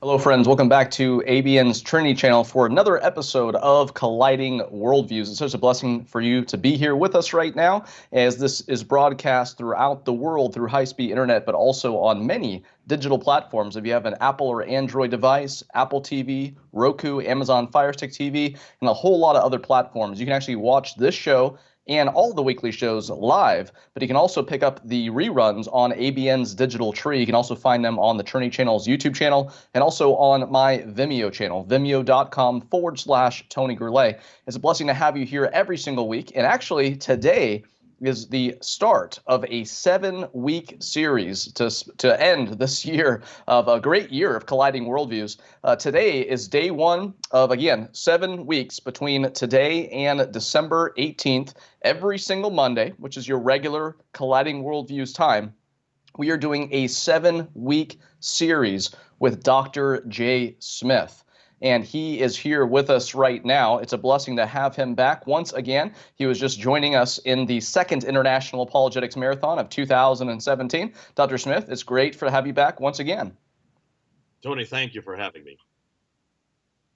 Hello, friends. Welcome back to ABN's Trinity channel for another episode of Colliding Worldviews. It's such a blessing for you to be here with us right now, as this is broadcast throughout the world through high-speed internet, but also on many digital platforms. If you have an Apple or Android device, Apple TV, Roku, Amazon Fire Stick TV, and a whole lot of other platforms, you can actually watch this show and all the weekly shows live, but you can also pick up the reruns on ABN's digital tree. You can also find them on the Trinity channel's YouTube channel and also on my Vimeo channel, vimeo.com/Tony Gourlay. It's a blessing to have you here every single week. And actually today is the start of a 7-week series to end this year of a great year of Colliding Worldviews. Today is day one of, again, 7 weeks between today and December 18th. Every single Monday, which is your regular Colliding Worldviews time, we are doing a 7-week series with Dr. J. Smith. And he is here with us right now. It's a blessing to have him back once again. He was just joining us in the second International Apologetics Marathon of 2017. Dr. Smith, it's great to have you back once again. Tony, thank you for having me.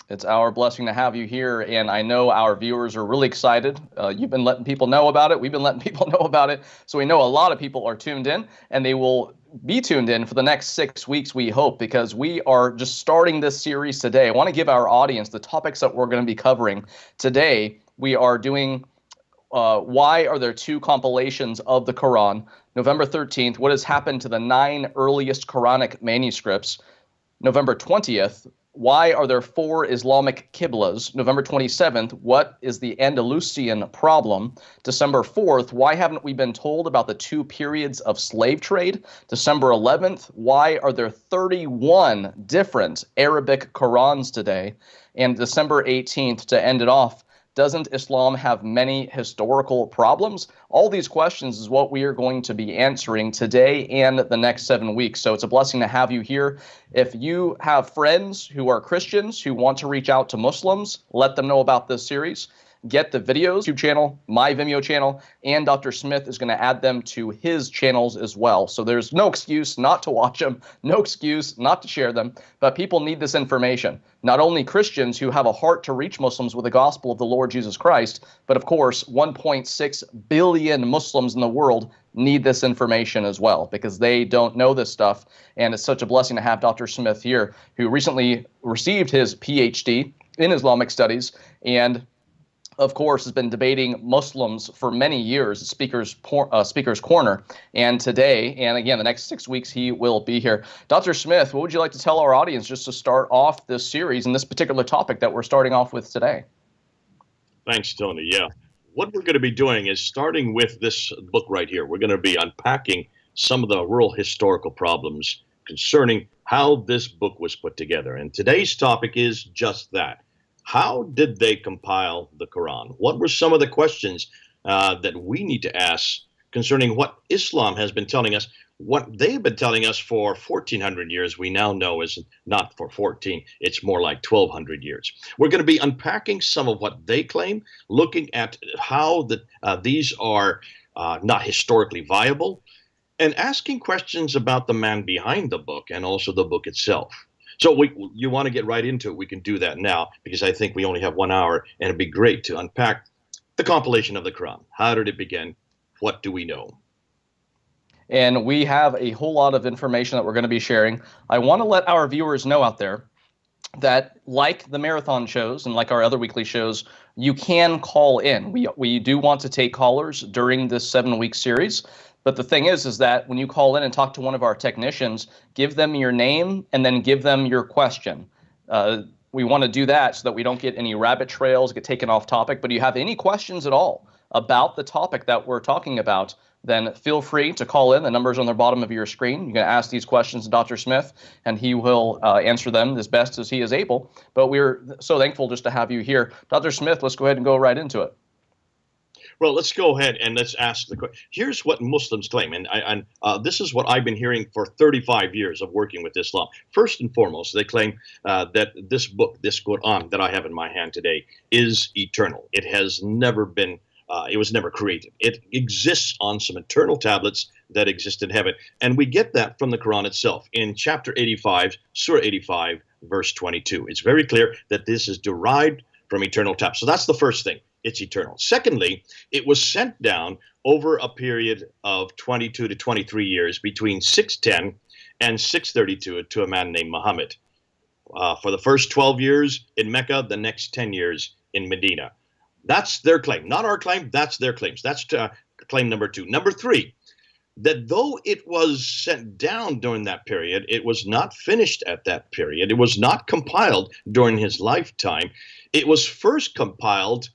It's our blessing to have you here, and I know our viewers are really excited. You've been letting people know about it. We've been letting people know about it. So we know a lot of people are tuned in, and they will be tuned in for the next 6 weeks, we hope, because we are just starting this series today. I want to give our audience the topics that we're going to be covering. Today, we are doing why are there 2 compilations of the Qur'an? November 13th, what has happened to the 9 earliest Quranic manuscripts? November 20th, why are there 4 Islamic Qiblas? November 27th, what is the Andalusian problem? December 4th, why haven't we been told about the 2 periods of slave trade? December 11th, why are there 31 different Arabic Qurans today? And December 18th, to end it off, doesn't Islam have many historical problems? All these questions is what we are going to be answering today and the next 7 weeks. So it's a blessing to have you here. If you have friends who are Christians who want to reach out to Muslims, let them know about this series. Get the videos, YouTube channel, my Vimeo channel, and Dr. Smith is going to add them to his channels as well. So there's no excuse not to watch them, no excuse not to share them, but people need this information. Not only Christians who have a heart to reach Muslims with the gospel of the Lord Jesus Christ, but of course 1.6 billion Muslims in the world need this information as well, because they don't know this stuff. And it's such a blessing to have Dr. Smith here, who recently received his PhD in Islamic studies and of course, has been debating Muslims for many years at Speaker's Corner. And today, and again, the next 6 weeks, he will be here. Dr. Smith, what would you like to tell our audience just to start off this series and this particular topic that we're starting off with today? Thanks, Tony. Yeah. What we're going to be doing is starting with this book right here. We're going to be unpacking some of the real historical problems concerning how this book was put together. And today's topic is just that. How did they compile the Quran? What were some of the questions that we need to ask concerning what Islam has been telling us? What they've been telling us for 1,400 years, we now know is not for 14. It's more like 1,200 years. We're going to be unpacking some of what they claim, looking at how these are not historically viable, and asking questions about the man behind the book and also the book itself. So you want to get right into it, we can do that now, because I think we only have 1 hour, and it'd be great to unpack the compilation of the Quran. How did it begin? What do we know? And we have a whole lot of information that we're going to be sharing. I want to let our viewers know out there that, like the marathon shows and like our other weekly shows, you can call in. We do want to take callers during this 7-week series. But the thing is that when you call in and talk to one of our technicians, give them your name and then give them your question. We want to do that so that we don't get any rabbit trails, get taken off topic. But if you have any questions at all about the topic that we're talking about, then feel free to call in. The number's on the bottom of your screen. You can ask these questions to Dr. Smith, and he will answer them as best as he is able. But we're so thankful just to have you here. Dr. Smith, let's go ahead and go right into it. Well, let's go ahead and let's ask the question. Here's what Muslims claim, and this is what I've been hearing for 35 years of working with Islam. First and foremost, they claim that this book, this Qur'an that I have in my hand today, is eternal. It has never been It was never created. It exists on some eternal tablets that exist in heaven. And we get that from the Quran itself. In chapter 85, Surah 85, verse 22. It's very clear that this is derived from eternal tablets. So that's the first thing. It's eternal. Secondly, it was sent down over a period of 22 to 23 years between 610 and 632 to a man named Muhammad. For the first 12 years in Mecca, the next 10 years in Medina. That's their claim. Not our claim. That's their claims. That's claim number two. Number three, that though it was sent down during that period, it was not finished at that period. It was not compiled during his lifetime. It was first compiled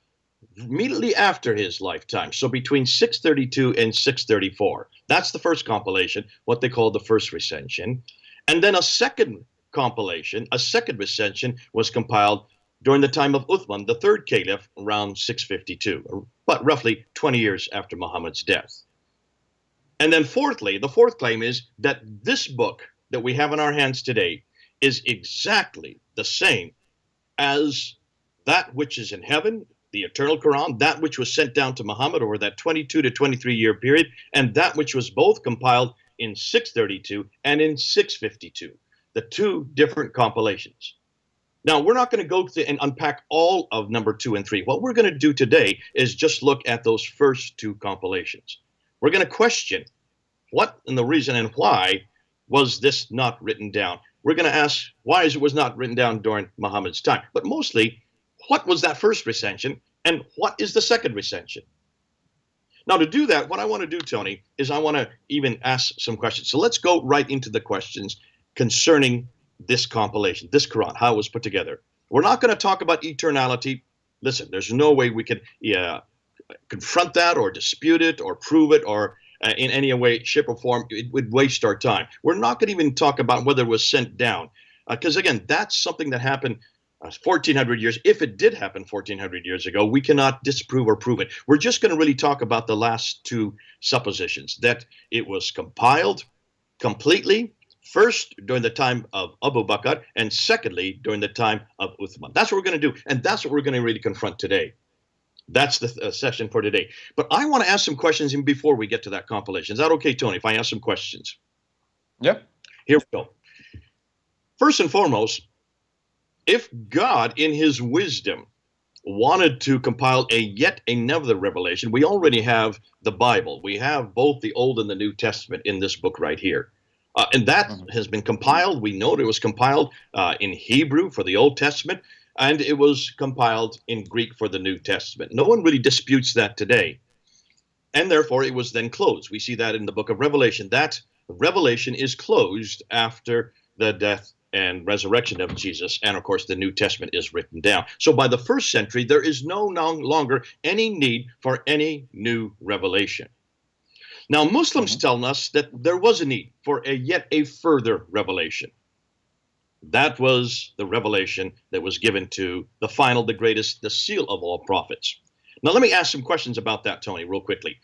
immediately after his lifetime. So between 632 and 634. That's the first compilation, what they call the first recension. And then a second compilation, a second recension was compiled during the time of Uthman, the third caliph, around 652, but roughly 20 years after Muhammad's death. And then fourthly, the fourth claim is that this book that we have in our hands today is exactly the same as that which is in heaven, the eternal Quran, that which was sent down to Muhammad over that 22 to 23 year period, and that which was both compiled in 632 and in 652, the two different compilations. Now, we're not going to go through and unpack all of number 2 and 3. What we're going to do today is just look at those first two compilations. We're going to question what and the reason and why was this not written down. We're going to ask why it was not written down during Muhammad's time. But mostly, what was that first recension and what is the second recension? Now, to do that, what I want to do, Tony, is I want to even ask some questions. So let's go right into the questions concerning this compilation, this Quran, how it was put together. We're not going to talk about eternality. Listen, there's no way we can confront that or dispute it or prove it or in any way, shape, or form. It would waste our time. We're not going to even talk about whether it was sent down because, again, that's something that happened 1,400 years. If it did happen 1,400 years ago, we cannot disprove or prove it. We're just going to really talk about the last two suppositions, that it was compiled completely, first during the time of Abu Bakr, and secondly during the time of Uthman. That's what we're going to do, and that's what we're going to really confront today. That's the session for today. But I want to ask some questions even before we get to that compilation. Is that okay, Tony, if I ask some questions? Yeah. Here we go. First and foremost, if God in his wisdom wanted to compile yet another revelation, we already have the Bible. We have both the Old and the New Testament in this book right here. And that has been compiled. We know it was compiled in Hebrew for the Old Testament, and it was compiled in Greek for the New Testament. No one really disputes that today. And therefore, it was then closed. We see that in the book of Revelation. That revelation is closed after the death and resurrection of Jesus. And of course, the New Testament is written down. So by the first century, there is no longer any need for any new revelation. Now, Muslims tell us that there was a need for yet a further revelation. That was the revelation that was given to the final, the greatest, the seal of all prophets. Now, let me ask some questions about that, Tony, real quickly.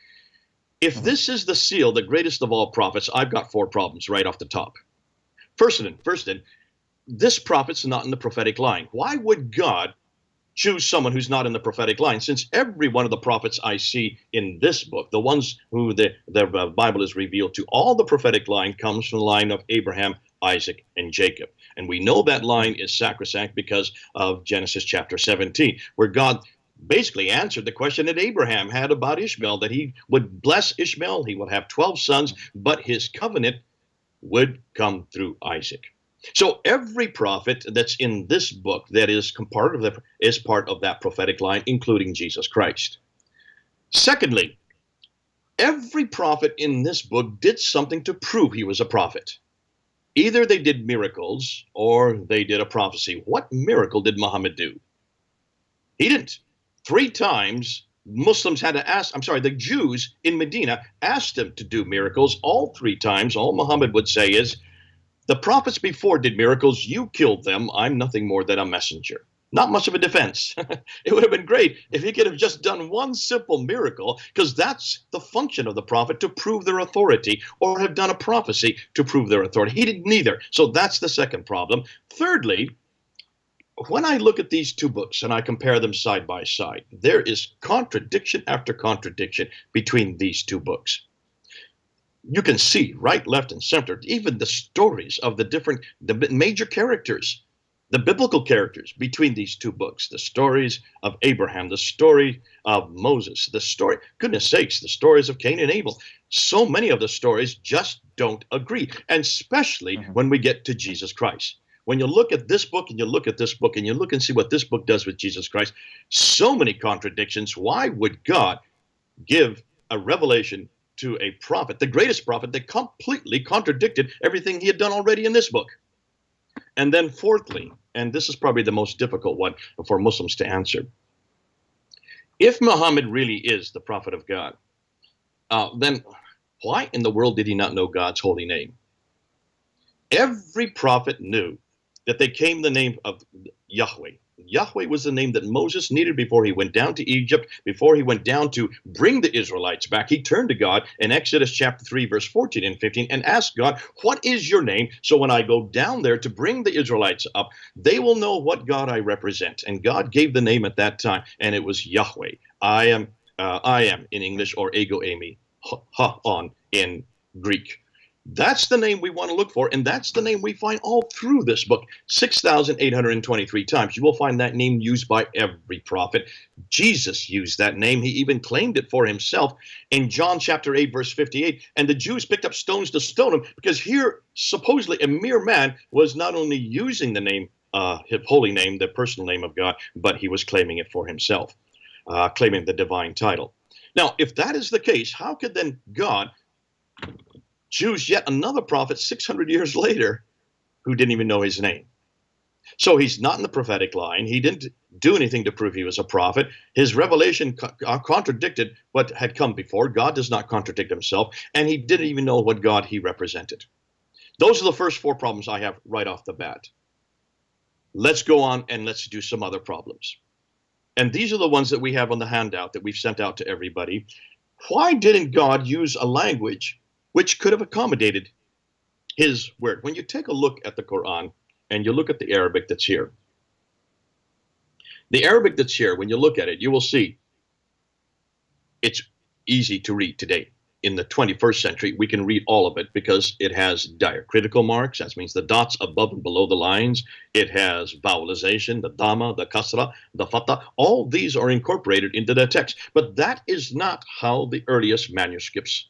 If this is the seal, the greatest of all prophets, I've got 4 problems right off the top. First, this prophet's not in the prophetic line. Why would God choose someone who's not in the prophetic line, since every one of the prophets I see in this book, the ones who the Bible is revealed to, all the prophetic line comes from the line of Abraham, Isaac, and Jacob. And we know that line is sacrosanct because of Genesis chapter 17, where God basically answered the question that Abraham had about Ishmael, that he would bless Ishmael, he would have 12 sons, but his covenant would come through Isaac. So every prophet that's in this book that is part of that prophetic line, including Jesus Christ. Secondly, every prophet in this book did something to prove he was a prophet. Either they did miracles or they did a prophecy. What miracle did Muhammad do? He didn't. 3 times Muslims had to ask, the Jews in Medina asked him to do miracles. All 3 times, all Muhammad would say is, the prophets before did miracles, you killed them, I'm nothing more than a messenger. Not much of a defense. It would have been great if he could have just done one simple miracle, because that's the function of the prophet, to prove their authority, or have done a prophecy to prove their authority. He did neither. So that's the second problem. Thirdly, when I look at these two books and I compare them side by side, there is contradiction after contradiction between these two books. You can see right, left, and center, even the stories of the major characters, the biblical characters between these two books, the stories of Abraham, the story of Moses, the story, goodness sakes, the stories of Cain and Abel. So many of the stories just don't agree, and especially when we get to Jesus Christ. When you look at this book and you look at this book and you look and see what this book does with Jesus Christ, so many contradictions. Why would God give a revelation to a prophet, the greatest prophet, that completely contradicted everything he had done already in this book? And then fourthly, and this is probably the most difficult one for Muslims to answer, if Muhammad really is the prophet of God, then why in the world did he not know God's holy name? Every prophet knew that they came the name of Yahweh. Yahweh was the name that Moses needed before he went down to Egypt, before he went down to bring the Israelites back. He turned to God in Exodus chapter 3, verse 14 and 15, and asked God, what is your name? So when I go down there to bring the Israelites up, they will know what God I represent. And God gave the name at that time, and it was Yahweh. I am in English, or ego eimi, ha-on in Greek. That's the name we want to look for, and that's the name we find all through this book. 6,823 times. You will find that name used by every prophet. Jesus used that name. He even claimed it for himself in John chapter 8, verse 58. And the Jews picked up stones to stone him, because here, supposedly, a mere man was not only using the name, his holy name, the personal name of God, but he was claiming it for himself, claiming the divine title. Now, if that is the case, how could then God choose yet another prophet 600 years later who didn't even know his name? So he's not in the prophetic line. He didn't do anything to prove he was a prophet. His revelation contradicted what had come before. God does not contradict himself, and he didn't even know what God he represented. Those are the first four problems I have right off the bat. Let's go on and let's do some other problems. And these are the ones that we have on the handout that we've sent out to everybody. Why didn't God use a language which could have accommodated his word? When you take a look at the Quran and you look at the Arabic that's here, when you look at it, you will see it's easy to read today. In the 21st century, we can read all of it because it has diacritical marks. That means the dots above and below the lines. It has vowelization, the dhamma, the kasra, the fatha. All these are incorporated into the text. But that is not how the earliest manuscripts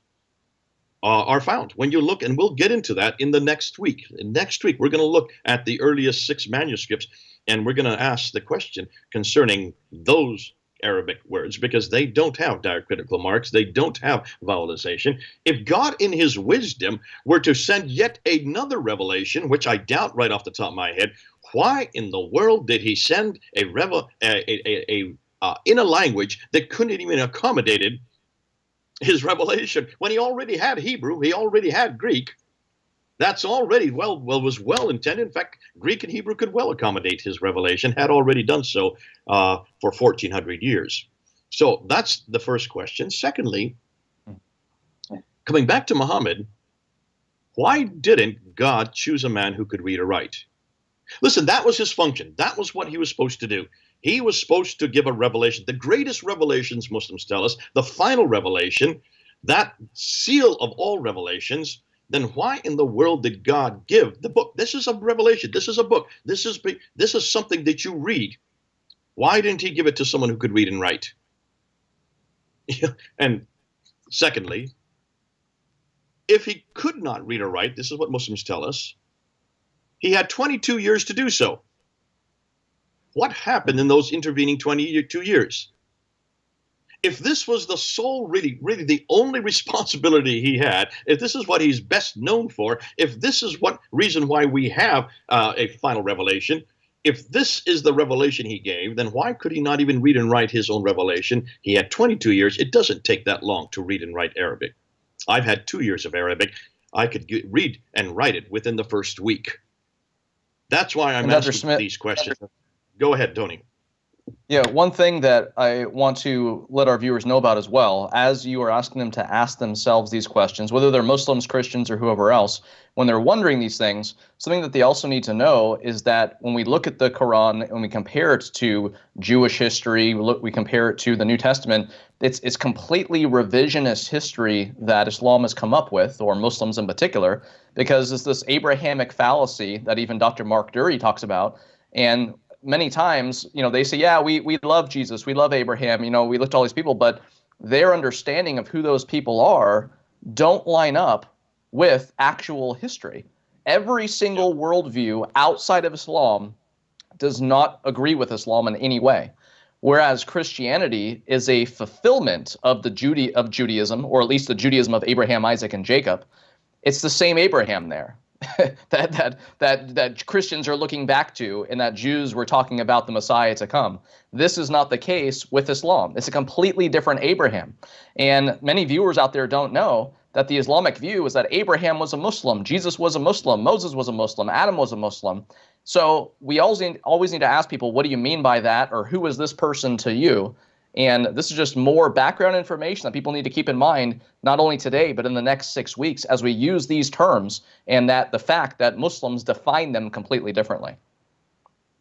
are found. When you look, and we'll get into that in the next week. Next week, we're going to look at the earliest 6 manuscripts, and we're going to ask the question concerning those Arabic words, because they don't have diacritical marks. They don't have vowelization. If God in his wisdom were to send yet another revelation, which I doubt right off the top of my head, why in the world did he send in a language that couldn't even accommodate his revelation, when he already had Hebrew, he already had Greek? That's already was well intended. In fact, Greek and Hebrew could well accommodate his revelation, had already done so for 1,400 years. So that's the first question. Secondly, coming back to Muhammad, why didn't God choose a man who could read or write? Listen, that was his function. That was what he was supposed to do. He was supposed to give a revelation, the greatest revelations, Muslims tell us, the final revelation, that seal of all revelations. Then why in the world did God give the book? This is a revelation. This is a book. This is something that you read. Why didn't he give it to someone who could read and write? And secondly, if he could not read or write, this is what Muslims tell us, he had 22 years to do so. What happened in those intervening 22 years? If this was the sole, really the only responsibility he had, if this is what he's best known for, if this is what reason why we have a final revelation, if this is the revelation he gave, then why could he not even read and write his own revelation? He had 22 years. It doesn't take that long to read and write Arabic. I've had 2 years of Arabic. I could read and write it within the first week. That's why I'm asking these questions. Go ahead, Tony. Yeah, one thing that I want to let our viewers know about as well, as you are asking them to ask themselves these questions, whether they're Muslims, Christians, or whoever else, when they're wondering these things, something that they also need to know is that when we look at the Quran and we compare it to Jewish history, we compare it to the New Testament, it's completely revisionist history that Islam has come up with, or Muslims in particular, because it's this Abrahamic fallacy that even Dr. Mark Dury talks about. And many times, they say, yeah, we love Jesus, we love Abraham, we looked at all these people, but their understanding of who those people are don't line up with actual history. Every single worldview outside of Islam does not agree with Islam in any way. Whereas Christianity is a fulfillment of of Judaism, or at least the Judaism of Abraham, Isaac, and Jacob. It's the same Abraham there. that Christians are looking back to, and that Jews were talking about the Messiah to come. This is not the case with Islam. It's a completely different Abraham. And many viewers out there don't know that the Islamic view is that Abraham was a Muslim, Jesus was a Muslim, Moses was a Muslim, Adam was a Muslim. So we always need to ask people, what do you mean by that? Or who is this person to you? And this is just more background information that people need to keep in mind, not only today, but in the next 6 weeks as we use these terms, and that the fact that Muslims define them completely differently.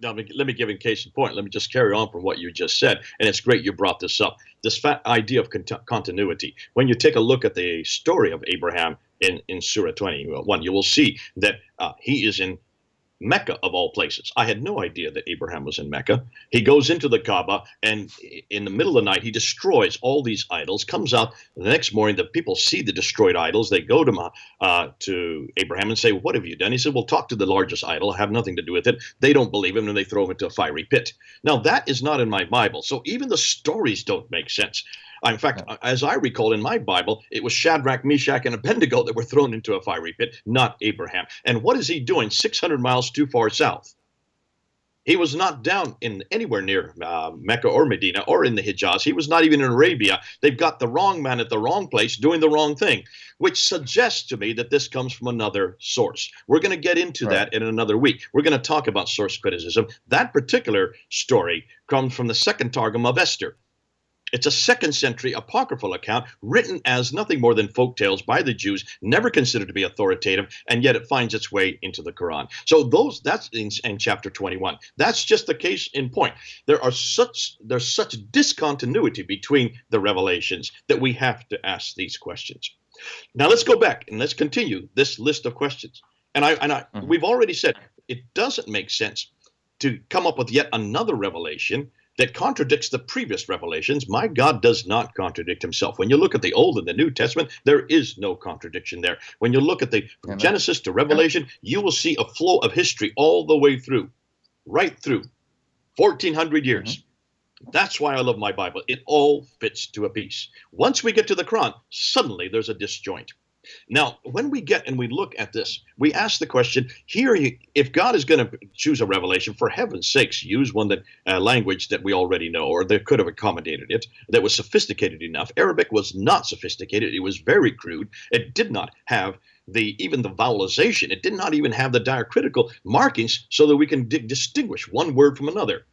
Now, let me give in case in point. Let me just carry on from what you just said. And it's great you brought this up. This idea of continuity. When you take a look at the story of Abraham in Surah 21, you will see that he is in Mecca, of all places. I had no idea that Abraham was in Mecca. He goes into the Kaaba, and in the middle of the night, he destroys all these idols, comes out the next morning. The people see the destroyed idols. They go to Abraham and say, what have you done? He said, well, talk to the largest idol. I have nothing to do with it. They don't believe him, and they throw him into a fiery pit. Now, that is not in my Bible. So even the stories don't make sense. In fact, as I recall in my Bible, it was Shadrach, Meshach, and Abednego that were thrown into a fiery pit, not Abraham. And what is he doing 600 miles too far south? He was not down in anywhere near Mecca or Medina or in the Hijaz. He was not even in Arabia. They've got the wrong man at the wrong place doing the wrong thing, which suggests to me that this comes from another source. We're going to get into that in another week. We're going to talk about source criticism. That particular story comes from the second Targum of Esther. It's a 2nd century apocryphal account written as nothing more than folk tales by the Jews, never considered to be authoritative, and yet it finds its way into the Quran. So that's in chapter 21. That's just the case in point. There's such discontinuity between the revelations that we have to ask these questions. Now let's go back and let's continue this list of questions. And we've already said it doesn't make sense to come up with yet another revelation that contradicts the previous revelations. My God does not contradict himself. When you look at the Old and the New Testament, there is no contradiction there. When you look at from Genesis to Revelation, you will see a flow of history all the way through, right through 1,400 years. That's why I love my Bible. It all fits to a piece. Once we get to the Quran, suddenly there's a disjoint. Now, when we get and we look at this, we ask the question, if God is going to choose a revelation, for heaven's sakes, use one language that we already know, or they could have accommodated it, that was sophisticated enough. Arabic was not sophisticated. It was very crude. It did not have even the vowelization. It did not even have the diacritical markings so that we can distinguish one word from another.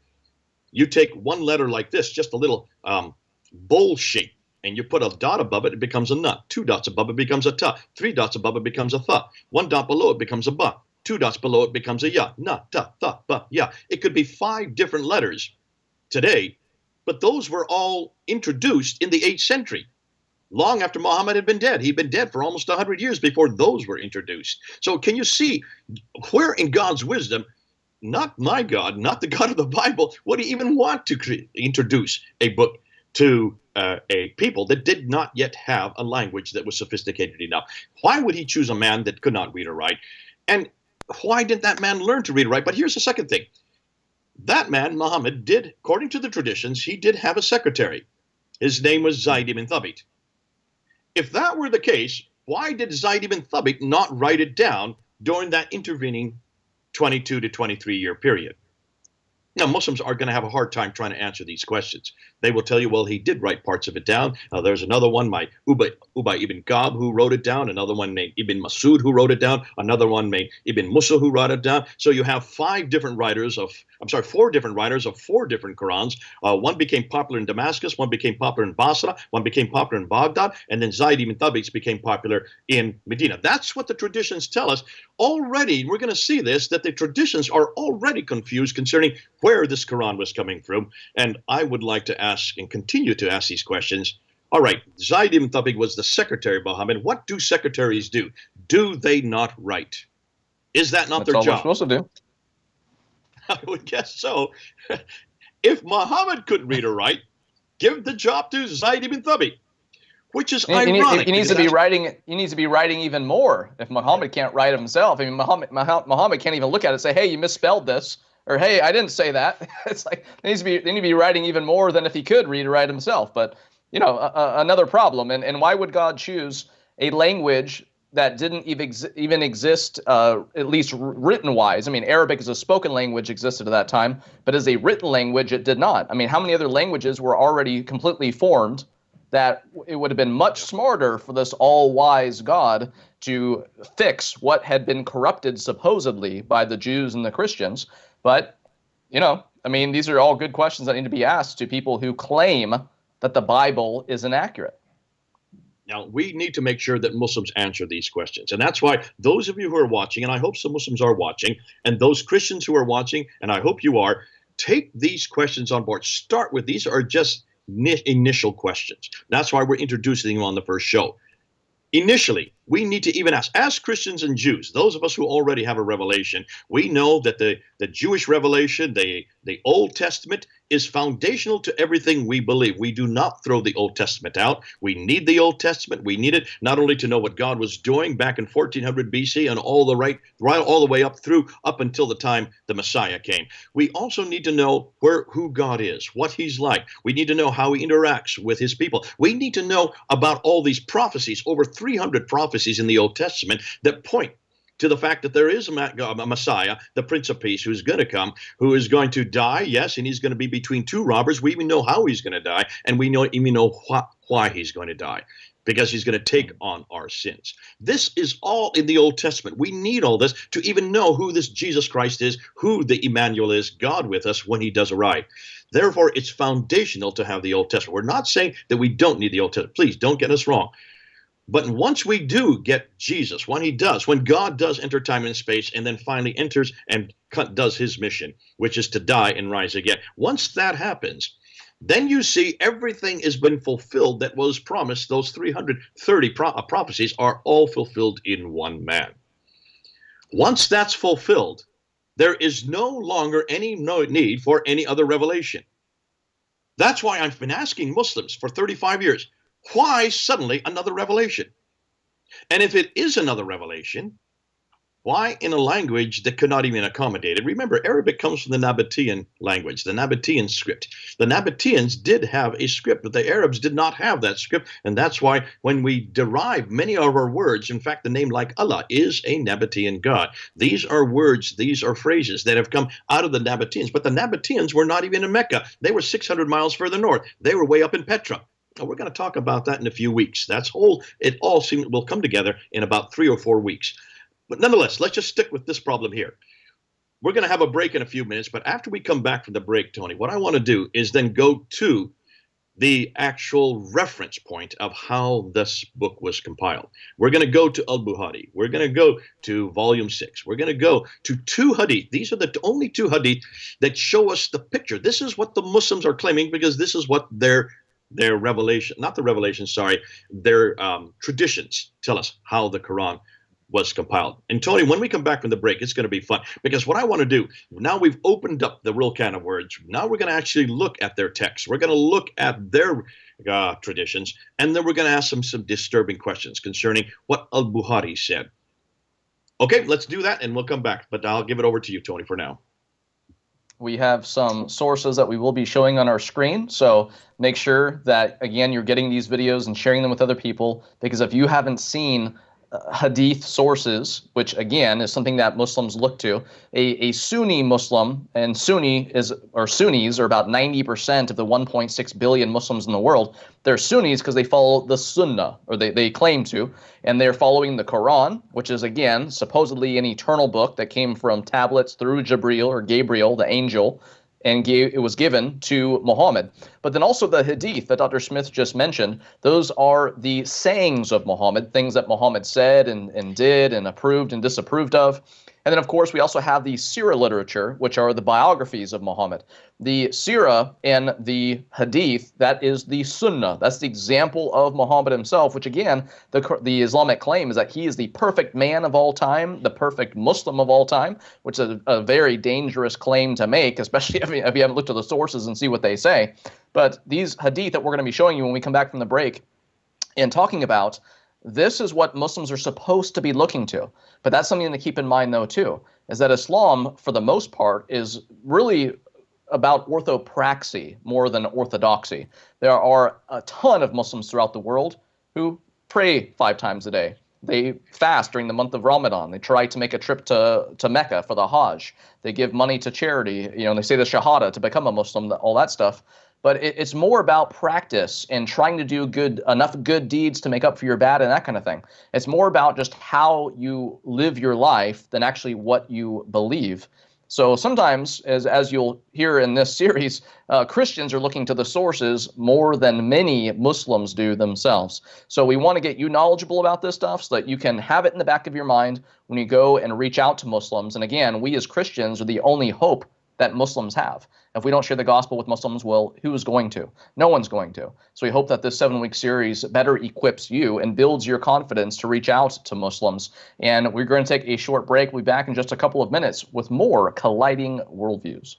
You take one letter like this, just a little bowl shape, and you put a dot above it, it becomes a nut. 2 dots above it becomes a ta. 3 dots above it becomes a tha. 1 dot below it becomes a ba. 2 dots below it becomes a ya. Na, ta, tha, ba, ya. It could be 5 different letters today, but those were all introduced in the 8th century, long after Muhammad had been dead. He'd been dead for almost 100 years before those were introduced. So can you see where in God's wisdom, not my God, not the God of the Bible, would he even want to introduce a book to a people that did not yet have a language that was sophisticated enough? Why would he choose a man that could not read or write? And why didn't that man learn to read or write? But here's the second thing. That man, Muhammad, did, according to the traditions, he did have a secretary. His name was Zayd ibn Thabit. If that were the case, why did Zayd ibn Thabit not write it down during that intervening 22 to 23 year period? Now, Muslims are going to have a hard time trying to answer these questions. They will tell you, well, he did write parts of it down. There's another one, Ubay ibn Ka'b, who wrote it down. Another one named Ibn Masud, who wrote it down. Another one named Ibn Musa, who wrote it down. So you have 5 different writers of four different writers of four different Qurans. One became popular in Damascus, one became popular in Basra, one became popular in Baghdad, and then Zayd ibn Thabit became popular in Medina. That's what the traditions tell us. Already, we're going to see this, that the traditions are already confused concerning where this Quran was coming from. And I would like to ask and continue to ask these questions. All right, Zayd ibn Thabit was the secretary of Muhammad. What do secretaries do? Do they not write? Is that not their job? That's all they're supposed to do. I would guess so. If Muhammad couldn't read or write, give the job to Zayd ibn Thabit, which is ironic. He needs to be writing. He needs to be writing even more. If Muhammad can't write himself, I mean, Muhammad can't even look at it and say, "Hey, you misspelled this," or "Hey, I didn't say that." It's like they need to be writing even more than if he could read or write himself. But another problem. And why would God choose a language that didn't even exist, at least written-wise? I mean, Arabic as a spoken language existed at that time, but as a written language, it did not. I mean, how many other languages were already completely formed that it would have been much smarter for this all-wise God to fix what had been corrupted, supposedly, by the Jews and the Christians? But, I mean, these are all good questions that need to be asked to people who claim that the Bible is inaccurate. Now, we need to make sure that Muslims answer these questions. And that's why those of you who are watching, and I hope some Muslims are watching, and those Christians who are watching, and I hope you are, take these questions on board. Start with these are just initial questions. That's why we're introducing them on the first show. Initially, we need to even ask, as Christians and Jews, those of us who already have a revelation, we know that the Jewish revelation, the Old Testament, is foundational to everything we believe. We do not throw the Old Testament out. We need the Old Testament. We need it not only to know what God was doing back in 1400 BC and all the way up until the time the Messiah came. We also need to know who God is, what he's like. We need to know how he interacts with his people. We need to know about all these prophecies, over 300 prophecies in the Old Testament that point to the fact that there is a Messiah, the Prince of Peace, who's going to come, who is going to die, yes, and he's going to be between two robbers. We even know how he's going to die, and we even know why he's going to die, because he's going to take on our sins. This is all in the Old Testament. We need all this to even know who this Jesus Christ is, who the Emmanuel is, God with us when he does arrive. Therefore, it's foundational to have the Old Testament. We're not saying that we don't need the Old Testament. Please don't get us wrong. But once we do get Jesus, when God does enter time and space and then finally enters and does his mission, which is to die and rise again, once that happens, then you see everything has been fulfilled that was promised. Those 330 prophecies are all fulfilled in one man. Once that's fulfilled, there is no longer any need for any other revelation. That's why I've been asking Muslims for 35 years, why suddenly another revelation? And if it is another revelation, why in a language that could not even accommodate it? Remember, Arabic comes from the Nabatean language, the Nabatean script. The Nabateans did have a script, but the Arabs did not have that script. And that's why when we derive many of our words, in fact, the name like Allah is a Nabatean God. These are words, these are phrases that have come out of the Nabateans. But the Nabateans were not even in Mecca. They were 600 miles further north. They were way up in Petra. Now, we're going to talk about that in a few weeks. It all will come together in about 3 or 4 weeks. But nonetheless, let's just stick with this problem here. We're going to have a break in a few minutes, but after we come back from the break, Tony, what I want to do is then go to the actual reference point of how this book was compiled. We're going to go to Al-Bukhari. We're going to go to volume 6. We're going to go to 2 hadith. These are the only 2 hadith that show us the picture. This is what the Muslims are claiming because this is what their revelation, not the revelation, sorry, their traditions tell us how the Quran was compiled. And Tony, when we come back from the break, it's going to be fun because what I want to do, now we've opened up the real can of words. Now we're going to actually look at their texts. We're going to look at their traditions, and then we're going to ask them some disturbing questions concerning what Al-Bukhari said. Okay, let's do that, and we'll come back. But I'll give it over to you, Tony, for now. We have some sources that we will be showing on our screen, so make sure that, again, you're getting these videos and sharing them with other people, because if you haven't seen hadith sources, which again is something that Muslims look to. A Sunni Muslim, and Sunnis are about 90% of the 1.6 billion Muslims in the world. They're Sunnis because they follow the Sunnah, or they claim to, and they're following the Quran, which is again supposedly an eternal book that came from tablets through Jibril or Gabriel, the angel, and it was given to Muhammad. But then also the hadith that Dr. Smith just mentioned, those are the sayings of Muhammad, things that Muhammad said and did and approved and disapproved of. And then, of course, we also have the Sirah literature, which are the biographies of Muhammad. The Sirah and the Hadith, that is the Sunnah. That's the example of Muhammad himself, which, again, the Islamic claim is that he is the perfect man of all time, the perfect Muslim of all time, which is a very dangerous claim to make, especially if you haven't looked at the sources and see what they say. But these Hadith that we're going to be showing you when we come back from the break and talking about, this is what Muslims are supposed to be looking to. But that's something to keep in mind, though, too, is that Islam, for the most part, is really about orthopraxy more than orthodoxy. There are a ton of Muslims throughout the world who pray 5 times a day. They fast during the month of Ramadan. They try to make a trip to Mecca for the Hajj. They give money to charity. They say the Shahada to become a Muslim, all that stuff. But it's more about practice and trying to do enough good deeds to make up for your bad and that kind of thing. It's more about just how you live your life than actually what you believe. So sometimes, as you'll hear in this series, Christians are looking to the sources more than many Muslims do themselves. So we want to get you knowledgeable about this stuff so that you can have it in the back of your mind when you go and reach out to Muslims. And again, we as Christians are the only hope that Muslims have. If we don't share the gospel with Muslims, well, who is going to? No one's going to. So we hope that this 7-week series better equips you and builds your confidence to reach out to Muslims. And we're going to take a short break. We'll be back in just a couple of minutes with more Colliding Worldviews.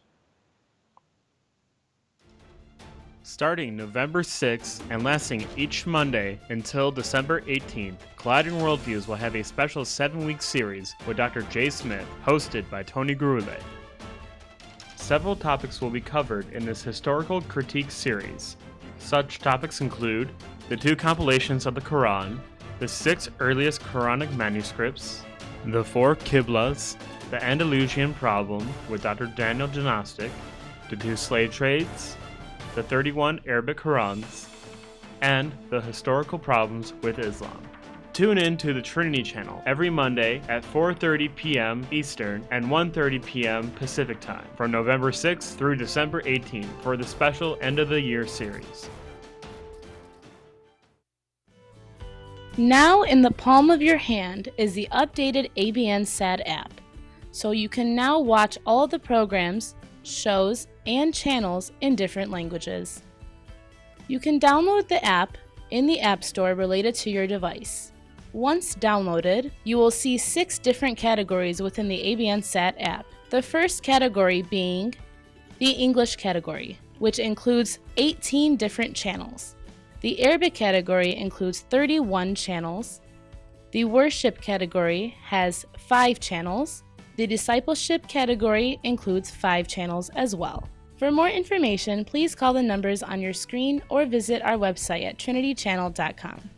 Starting November 6th and lasting each Monday until December 18th, Colliding Worldviews will have a special 7-week series with Dr. J. Smith, hosted by Tony Gurule. Several topics will be covered in this historical critique series. Such topics include the 2 compilations of the Qur'an, the 6 earliest Quranic manuscripts, the 4 Qiblas, the Andalusian problem with Dr. Daniel Gnostic, the 2 slave trades, the 31 Arabic Qur'ans, and the historical problems with Islam. Tune in to the Trinity channel every Monday at 4:30 p.m. Eastern and 1:30 p.m. Pacific Time from November 6th through December 18th for the special End of the Year series. Now in the palm of your hand is the updated ABN SAD app, so you can now watch all the programs, shows, and channels in different languages. You can download the app in the App Store related to your device. Once downloaded, you will see 6 different categories within the ABN SAT app. The first category being the English category, which includes 18 different channels. The Arabic category includes 31 channels. The Worship category has 5 channels. The Discipleship category includes 5 channels as well. For more information, please call the numbers on your screen or visit our website at trinitychannel.com.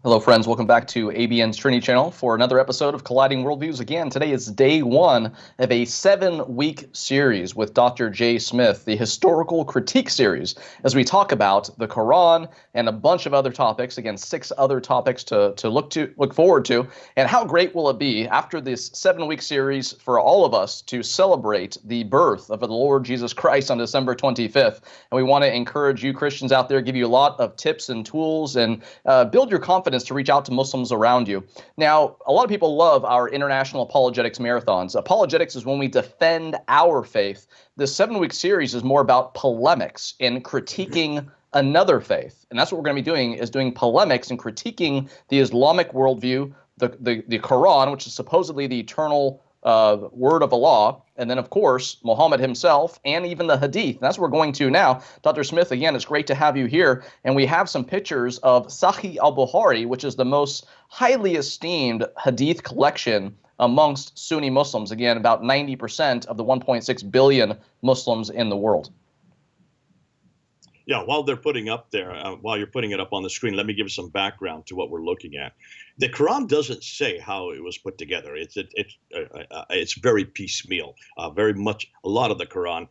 Hello, friends. Welcome back to ABN's Trinity channel for another episode of Colliding Worldviews. Again, today is day 1 of a 7-week series with Dr. J. Smith, the historical critique series, as we talk about the Quran and a bunch of other topics. Again, 6 other topics to look forward to. And how great will it be after this 7-week series for all of us to celebrate the birth of the Lord Jesus Christ on December 25th? And we want to encourage you Christians out there, give you a lot of tips and tools, and build your confidence to reach out to Muslims around you. Now, a lot of people love our international apologetics marathons. Apologetics is when we defend our faith. This 7-week series is more about polemics and critiquing another faith. And that's what we're going to be doing, is doing polemics and critiquing the Islamic worldview, the Quran, which is supposedly the eternal word of Allah, and then, of course, Muhammad himself, and even the Hadith. And that's what we're going to now. Dr. Smith, again, it's great to have you here. And we have some pictures of Sahih al-Bukhari, which is the most highly esteemed Hadith collection amongst Sunni Muslims. Again, about 90% of the 1.6 billion Muslims in the world. Yeah, while they're putting up there, while you're putting it up on the screen, let me give some background to what we're looking at. The Quran doesn't say how it was put together. It's very piecemeal. Very much, a lot of the Quran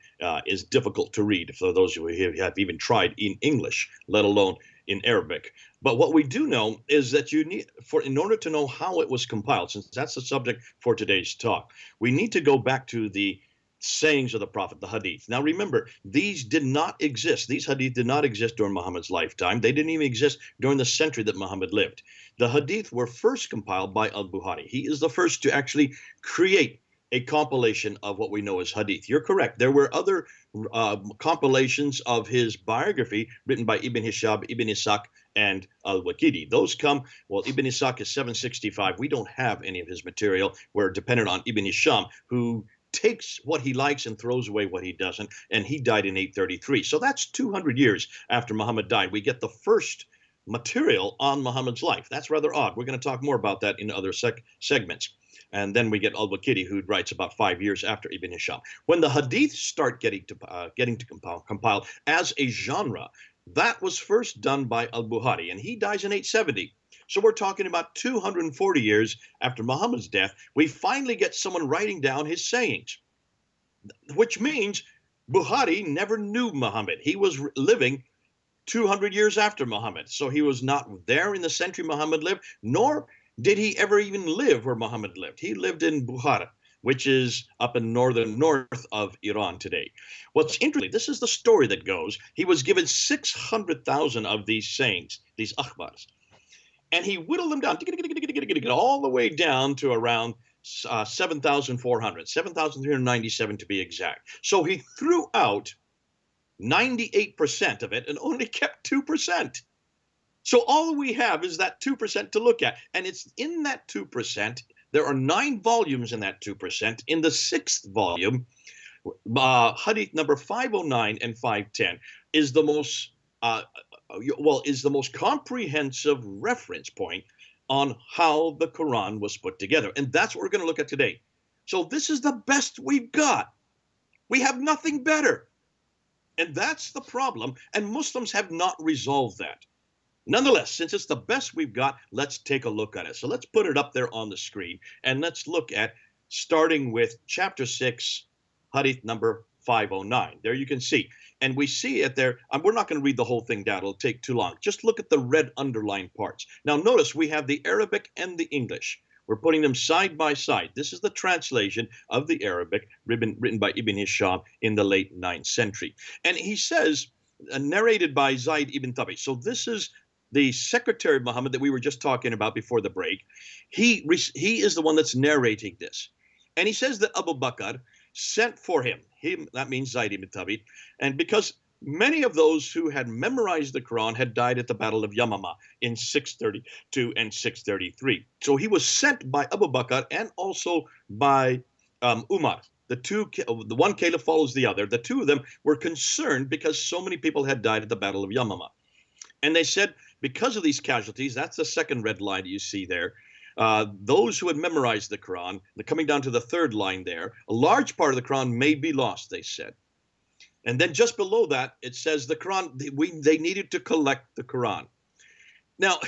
is difficult to read for those who have even tried in English, let alone in Arabic. But what we do know is that in order to know how it was compiled, since that's the subject for today's talk, we need to go back to the sayings of the Prophet, the hadith. Now remember, these did not exist. These hadith did not exist during Muhammad's lifetime. They didn't even exist during the century that Muhammad lived. The hadith were first compiled by al-Bukhari. He is the first to actually create a compilation of what we know as hadith. You're correct. There were other compilations of his biography written by Ibn Hisham, Ibn Ishaq, and al-Waqidi. Those come, well, Ibn Ishaq is 765. We don't have any of his material. We're dependent on Ibn Hisham, who takes what he likes and throws away what he doesn't, and he died in 833. So that's 200 years after Muhammad died. We get the first material on Muhammad's life. That's rather odd. We're going to talk more about that in other segments. And then we get al-Waqidi, who writes about 5 years after Ibn Hisham. When the hadith start getting to compile as a genre, that was first done by al-Bukhari, and he dies in 870. So we're talking about 240 years after Muhammad's death, we finally get someone writing down his sayings, which means Bukhari never knew Muhammad. He was living 200 years after Muhammad. So he was not there in the century Muhammad lived, nor did he ever even live where Muhammad lived. He lived in Bukhara, which is up in north of Iran today. What's interesting, this is the story that goes, he was given 600,000 of these sayings, these akhbars. And he whittled them down all the way down to around 7,400, 7,397 to be exact. So he threw out 98% of it and only kept 2%. So all we have is that 2% to look at. And it's in that 2%, there are 9 volumes in that 2%. In the 6th volume, hadith number 509 and 510 is the most is the most comprehensive reference point on how the Quran was put together. And that's what we're going to look at today. So this is the best we've got. We have nothing better. And that's the problem. And Muslims have not resolved that. Nonetheless, since it's the best we've got, let's take a look at it. So let's put it up there on the screen. And let's look at, starting with chapter 6, hadith number 509. There you can see. And we see it there. We're not going to read the whole thing down. It'll take too long. Just look at the red underlined parts. Now notice we have the Arabic and the English. We're putting them side by side. This is the translation of the Arabic written by Ibn Hisham in the late 9th century. And he says, narrated by Zayd ibn Thabit. So this is the secretary of Muhammad that we were just talking about before the break. He is the one that's narrating this. And he says that Abu Bakr sent for him. That means Zayd ibn Thabit. And because many of those who had memorized the Quran had died at the Battle of Yamama in 632 and 633. So he was sent by Abu Bakr and also by Umar. The one caliph follows the other. The two of them were concerned because so many people had died at the Battle of Yamama. And they said, because of these casualties, that's the second red line you see there, those who had memorized the Quran, coming down to the third line there, a large part of the Quran may be lost, they said. And then just below that, it says the Quran, they needed to collect the Quran. Now,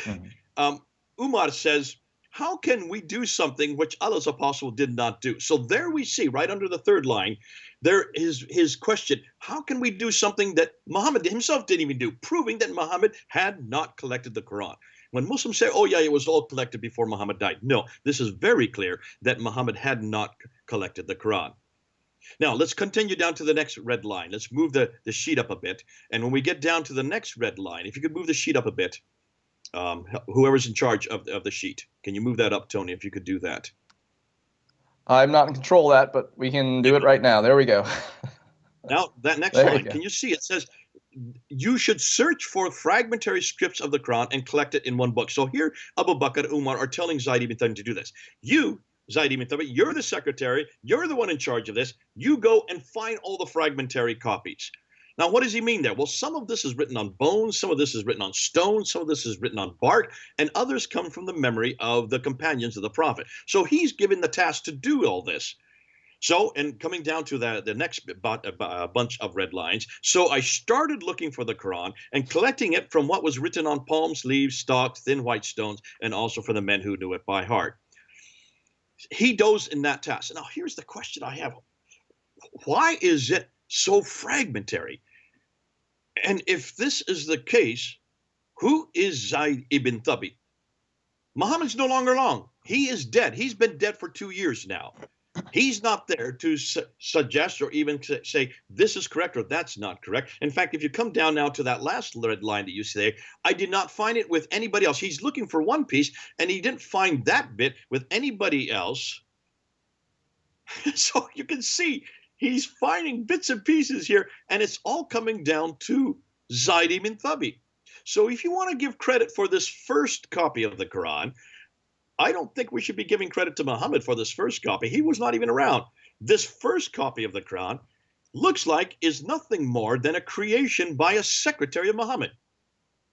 Umar says, how can we do something which Allah's apostle did not do? So there we see, right under the third line, there is his question, how can we do something that Muhammad himself didn't even do, proving that Muhammad had not collected the Quran? When Muslims say, oh yeah, it was all collected before Muhammad died. No, this is very clear that Muhammad had not collected the Quran. Now, let's continue down to the next red line. Let's move the sheet up a bit. And when we get down to the next red line, if you could move the sheet up a bit, whoever's in charge of the sheet, can you move that up, Tony, if you could do that? I'm not in control of that, but we can do it right now. There we go. Now, that next line, can you see? It says, you should search for fragmentary scripts of the Quran and collect it in one book. So here, Abu Bakr, Umar are telling Zayd ibn Thabit to do this. You, Zayd ibn Thabit, you're the secretary. You're the one in charge of this. You go and find all the fragmentary copies. Now, what does he mean there? Well, some of this is written on bones, some of this is written on stone, some of this is written on bark, and others come from the memory of the companions of the Prophet. So he's given the task to do all this. So, and coming down to the next bunch of red lines, so I started looking for the Quran and collecting it from what was written on palms, leaves, stalks, thin white stones, and also for the men who knew it by heart. He does in that task. Now, here's the question I have. Why is it so fragmentary? And if this is the case, who is Zayd ibn Thabit? Muhammad's no longer long. He is dead. He's been dead for 2 years now. He's not there to suggest or even to say this is correct or that's not correct. In fact, if you come down now to that last red line that you say, I did not find it with anybody else. He's looking for one piece and he didn't find that bit with anybody else. So you can see he's finding bits and pieces here, and it's all coming down to Zayd ibn Thabit. So if you want to give credit for this first copy of the Quran, I don't think we should be giving credit to Muhammad for this first copy. He was not even around. This first copy of the Quran looks like is nothing more than a creation by a secretary of Muhammad.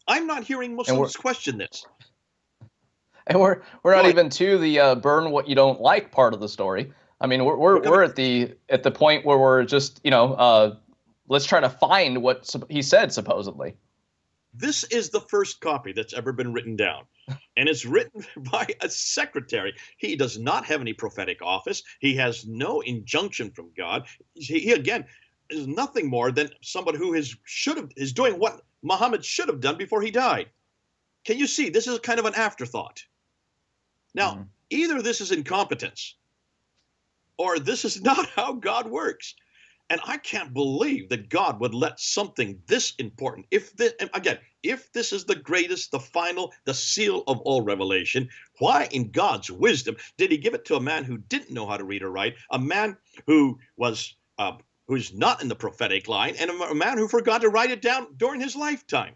I'm not hearing Muslims question this. And we're not even to the burn what you don't like part of the story. I mean, we're at the point where we're just, let's try to find what he said supposedly. This is the first copy that's ever been written down, and it's written by a secretary. He does not have any prophetic office. He has no injunction from God. He again, is nothing more than somebody who is doing what Muhammad should have done before he died. Can you see? This is kind of an afterthought. Now, either this is incompetence, or this is not how God works. And I can't believe that God would let something this important, if this is the greatest, the final, the seal of all revelation, why in God's wisdom did he give it to a man who didn't know how to read or write, a man who was who's not in the prophetic line, and a man who forgot to write it down during his lifetime?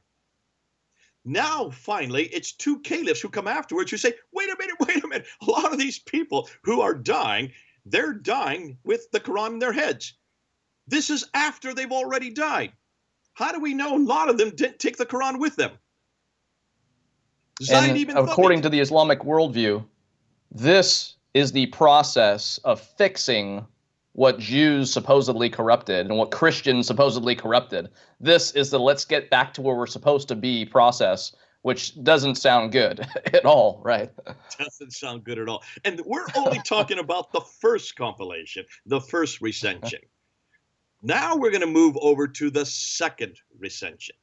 Now, finally, it's two caliphs who come afterwards who say, wait a minute. A lot of these people who are dying, they're dying with the Quran in their heads. This is after they've already died. How do we know a lot of them didn't take the Quran with them? And according to the Islamic worldview, this is the process of fixing what Jews supposedly corrupted and what Christians supposedly corrupted. This is the let's get back to where we're supposed to be process, which doesn't sound good at all, right? Doesn't sound good at all. And we're only talking about the first compilation, the first recension. Now we're going to move over to the second recension.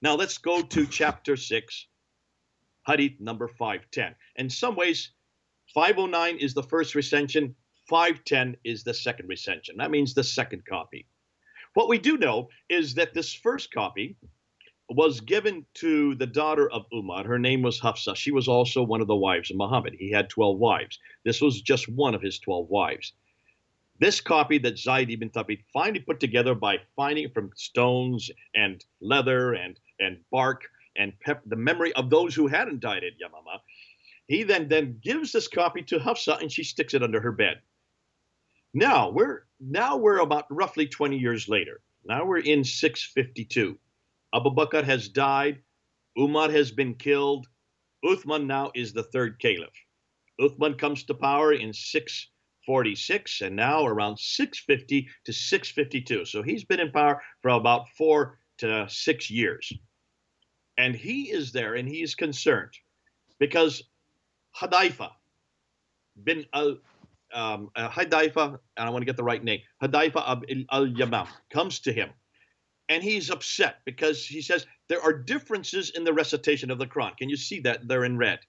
Now let's go to chapter 6, hadith number 510. In some ways, 509 is the first recension, 510 is the second recension. That means the second copy. What we do know is that this first copy was given to the daughter of Umar. Her name was Hafsa. She was also one of the wives of Muhammad. He had 12 wives. This was just one of his 12 wives. This copy that Zayd ibn Thabit finally put together by finding from stones and leather and bark and the memory of those who hadn't died at Yamama, he then gives this copy to Hafsa and she sticks it under her bed. Now we're about roughly 20 years later. Now we're in 652. Abu Bakr has died. Umar has been killed. Uthman now is the third caliph. Uthman comes to power in 646 and now around 650 to 652. So he's been in power for about 4 to 6 years. And he is there and he is concerned because Hudayfa bin Hudayfa, and I want to get the right name, Hudayfa al-Yamam comes to him. And he's upset because he says there are differences in the recitation of the Quran. Can you see that? They're in red.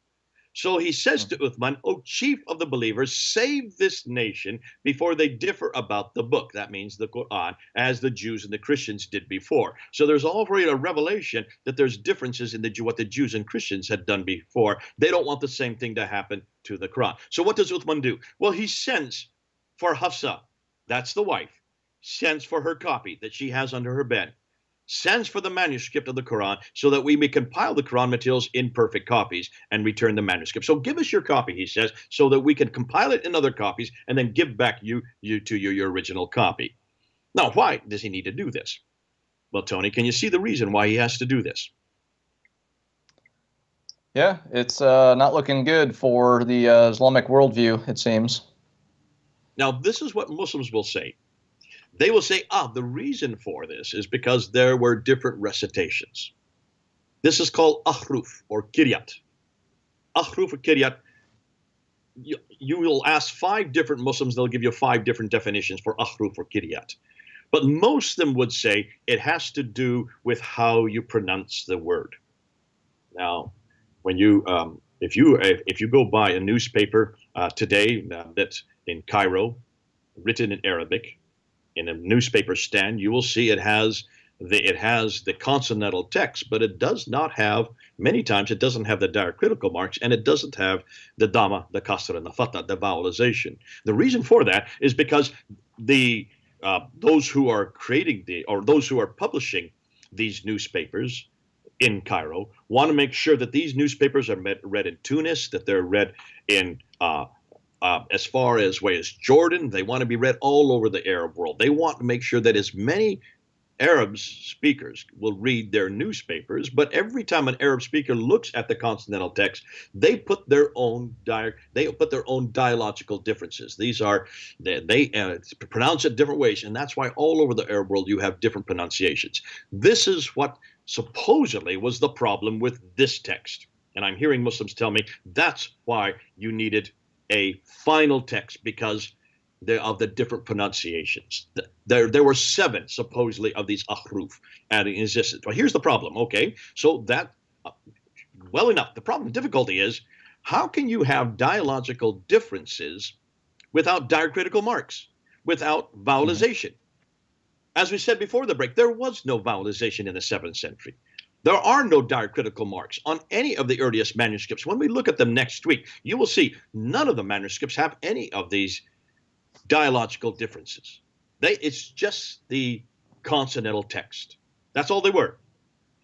So he says to Uthman, O chief of the believers, save this nation before they differ about the book. That means the Quran, as the Jews and the Christians did before. So there's already a revelation that there's differences in what the Jews and Christians had done before. They don't want the same thing to happen to the Quran. So what does Uthman do? Well, he sends for Hafsa, that's the wife, sends for her copy that she has under her bed, sends for the manuscript of the Quran so that we may compile the Quran materials in perfect copies and return the manuscript. So give us your copy, he says, so that we can compile it in other copies and then give back your original copy. Now, why does he need to do this? Well, Tony, can you see the reason why he has to do this? Yeah, it's not looking good for the Islamic worldview, it seems. Now, this is what Muslims will say. They will say, the reason for this is because there were different recitations. This is called ahruf or kiryat. Ahruf or kiryat. You will ask 5 different Muslims, they'll give you 5 different definitions for ahruf or kiryat. But most of them would say it has to do with how you pronounce the word. Now, when if you go buy a newspaper today that's in Cairo, written in Arabic, in a newspaper stand, you will see it has the consonantal text, but it does not have, many times it doesn't have the diacritical marks, and it doesn't have the dhamma, the kasra, and the fatha, the vowelization. The reason for that is because those who are those who are publishing these newspapers in Cairo want to make sure that these newspapers are read in Tunis, that they're read in as far as way as Jordan. They want to be read all over the Arab world. They want to make sure that as many Arab speakers will read their newspapers, but every time an Arab speaker looks at the consonantal text, they put their own dialogical differences. These are they pronounce it different ways, and that's why all over the Arab world you have different pronunciations. This is what supposedly was the problem with this text, and I'm hearing Muslims tell me that's why you needed a final text, because of the different pronunciations. There were 7 supposedly of these ahruf adding existence. Well, here's the problem. Okay, so that well enough. The difficulty is, how can you have dialogical differences without diacritical marks, without vowelization? As we said before the break, there was no vowelization in the 7th century. There are no diacritical marks on any of the earliest manuscripts. When we look at them next week, you will see none of the manuscripts have any of these dialogical differences. It's just the consonantal text. That's all they were.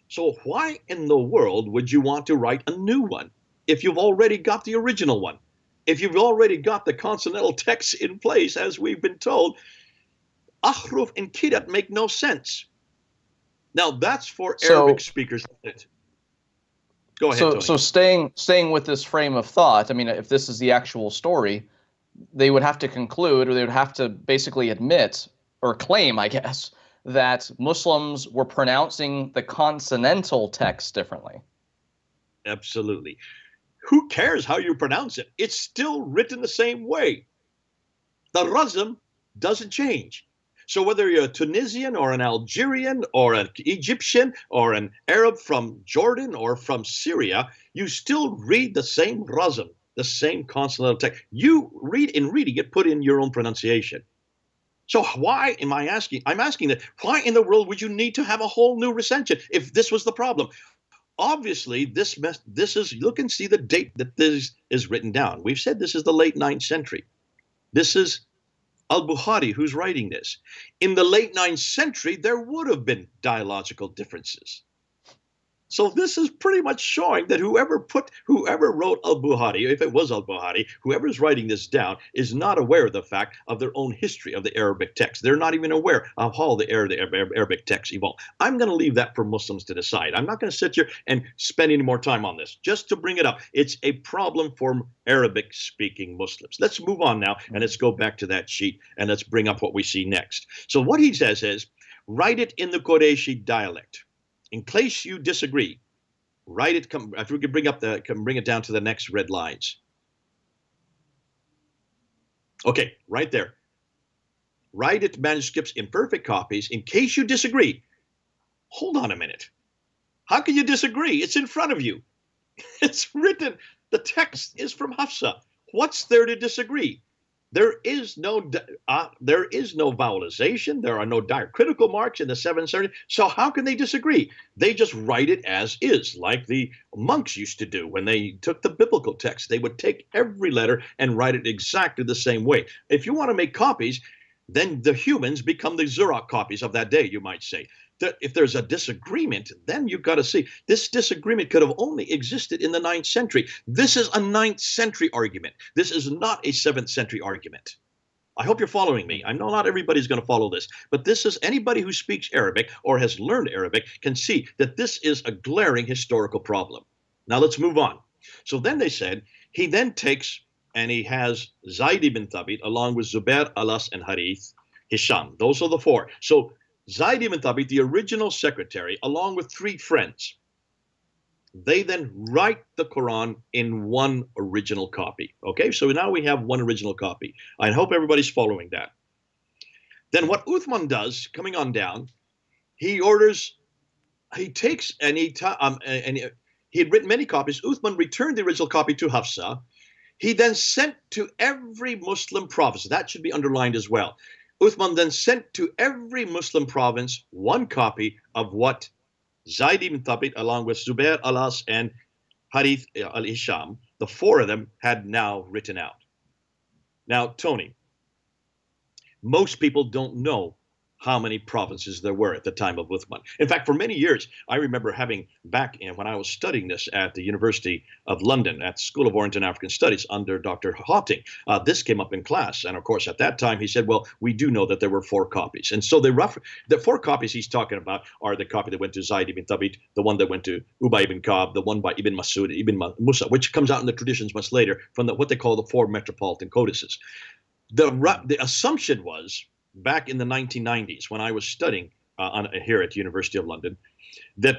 So why in the world would you want to write a new one if you've already got the original one? If you've already got the consonantal text in place, as we've been told, ahruf and kiryat make no sense. Now that's for Arabic speakers. Go ahead, Tony. So staying with this frame of thought, I mean, if this is the actual story, they would have to conclude, or they would have to basically admit or claim, I guess, that Muslims were pronouncing the consonantal text differently. Absolutely. Who cares how you pronounce it? It's still written the same way. The razm doesn't change. So whether you're a Tunisian or an Algerian or an Egyptian or an Arab from Jordan or from Syria, you still read the same razm, the same consonantal text. You reading it, put in your own pronunciation. So why am I asking? I'm asking that, why in the world would you need to have a whole new recension if this was the problem? Obviously, this is, look and see the date that this is written down. We've said this is the late 9th century. This is Al-Bukhari who's writing this. In the late 9th century, there would have been dialogical differences. So this is pretty much showing that whoever wrote Al-Bukhari, if it was Al-Bukhari, whoever's writing this down is not aware of the fact of their own history of the Arabic text. They're not even aware of how the Arabic text evolved. I'm going to leave that for Muslims to decide. I'm not going to sit here and spend any more time on this. Just to bring it up, it's a problem for Arabic-speaking Muslims. Let's move on now, and let's go back to that sheet, and let's bring up what we see next. So what he says is, write it in the Qurayshi dialect. In case you disagree, write it. If we could bring it down to the next red lines. Okay, right there. Write it manuscripts in perfect copies. In case you disagree, hold on a minute. How can you disagree? It's in front of you. It's written. The text is from Hafsa. What's there to disagree? There is no vowelization. There are no diacritical marks in the 7th century. So how can they disagree? They just write it as is, like the monks used to do when they took the biblical text. They would take every letter and write it exactly the same way. If you want to make copies, then the humans become the Xerox copies of that day, you might say. If there's a disagreement, then you've got to see this disagreement could have only existed in the 9th century. This is a 9th century argument. This is not a 7th century argument. I hope you're following me. I know not everybody's going to follow this, but this is anybody who speaks Arabic or has learned Arabic can see that this is a glaring historical problem. Now let's move on. So then they said he then takes and he has Zayd ibn Thabit along with Zubair, Alas, and Harith, Hisham. Those are the four. So Zayd ibn Thabit, the original secretary, along with three friends, they then write the Quran in one original copy. Okay, so now we have one original copy. I hope everybody's following that. Then what Uthman does, coming on down, he takes, and he had written many copies. Uthman returned the original copy to Hafsa. He then sent to every Muslim province. That should be underlined as well. Uthman then sent to every Muslim province one copy of what Zayd ibn Thabit, along with Zubair, Alas, and Harith al-Hisham, the four of them had now written out. Now, Tony, most people don't know how many provinces there were at the time of Uthman. In fact, for many years, I remember having back when I was studying this at the University of London at the School of Oriental and African Studies under Dr. Hawting, this came up in class. And of course, at that time, he said, well, we do know that there were four copies. And so the four copies he's talking about are the copy that went to Zayd ibn Thabit, the one that went to Ubay ibn Ka'b, the one by Ibn Masud, Ibn Musa, which comes out in the traditions much later from what they call the four metropolitan codices. The assumption was, back in the 1990s, when I was studying here at the University of London, there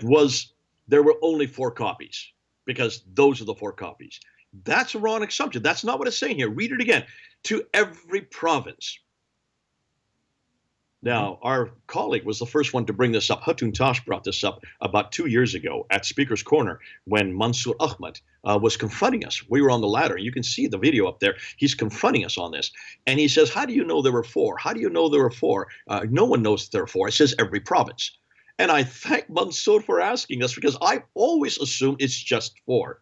were only four copies, because those are the four copies. That's a wrong assumption. That's not what it's saying here. Read it again. To every province. Now, our colleague was the first one to bring this up. Hatun Tash brought this up about 2 years ago at Speaker's Corner when Mansour Ahmad was confronting us. We were on the ladder. You can see the video up there. He's confronting us on this. And he says, how do you know there were four? How do you know there were four? No one knows there are four. It says every province. And I thank Mansour for asking us, because I always assume it's just four.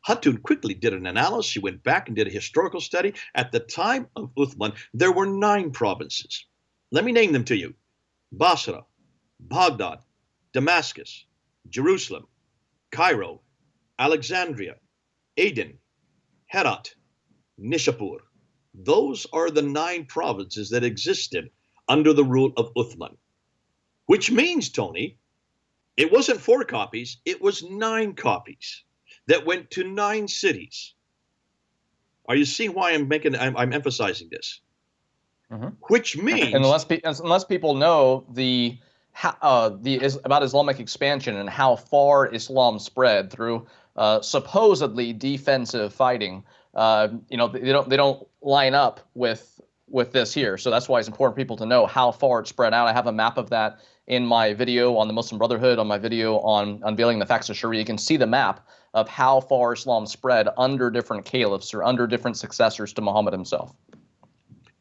Hatun quickly did an analysis. He went back and did a historical study. At the time of Uthman, there were 9 provinces. Let me name them to you: Basra, Baghdad, Damascus, Jerusalem, Cairo, Alexandria, Aden, Herat, Nishapur. Those are the 9 provinces that existed under the rule of Uthman. Which means, Tony, it wasn't 4 copies, it was 9 copies that went to 9 cities. Are you seeing why I'm emphasizing this? Mm-hmm. Which means, unless people know about Islamic expansion and how far Islam spread through supposedly defensive fighting, they don't line up with this here. So that's why it's important for people to know how far it spread out. I have a map of that in my video on the Muslim Brotherhood, on my video on unveiling the facts of Sharia. You can see the map of how far Islam spread under different caliphs or under different successors to Muhammad himself.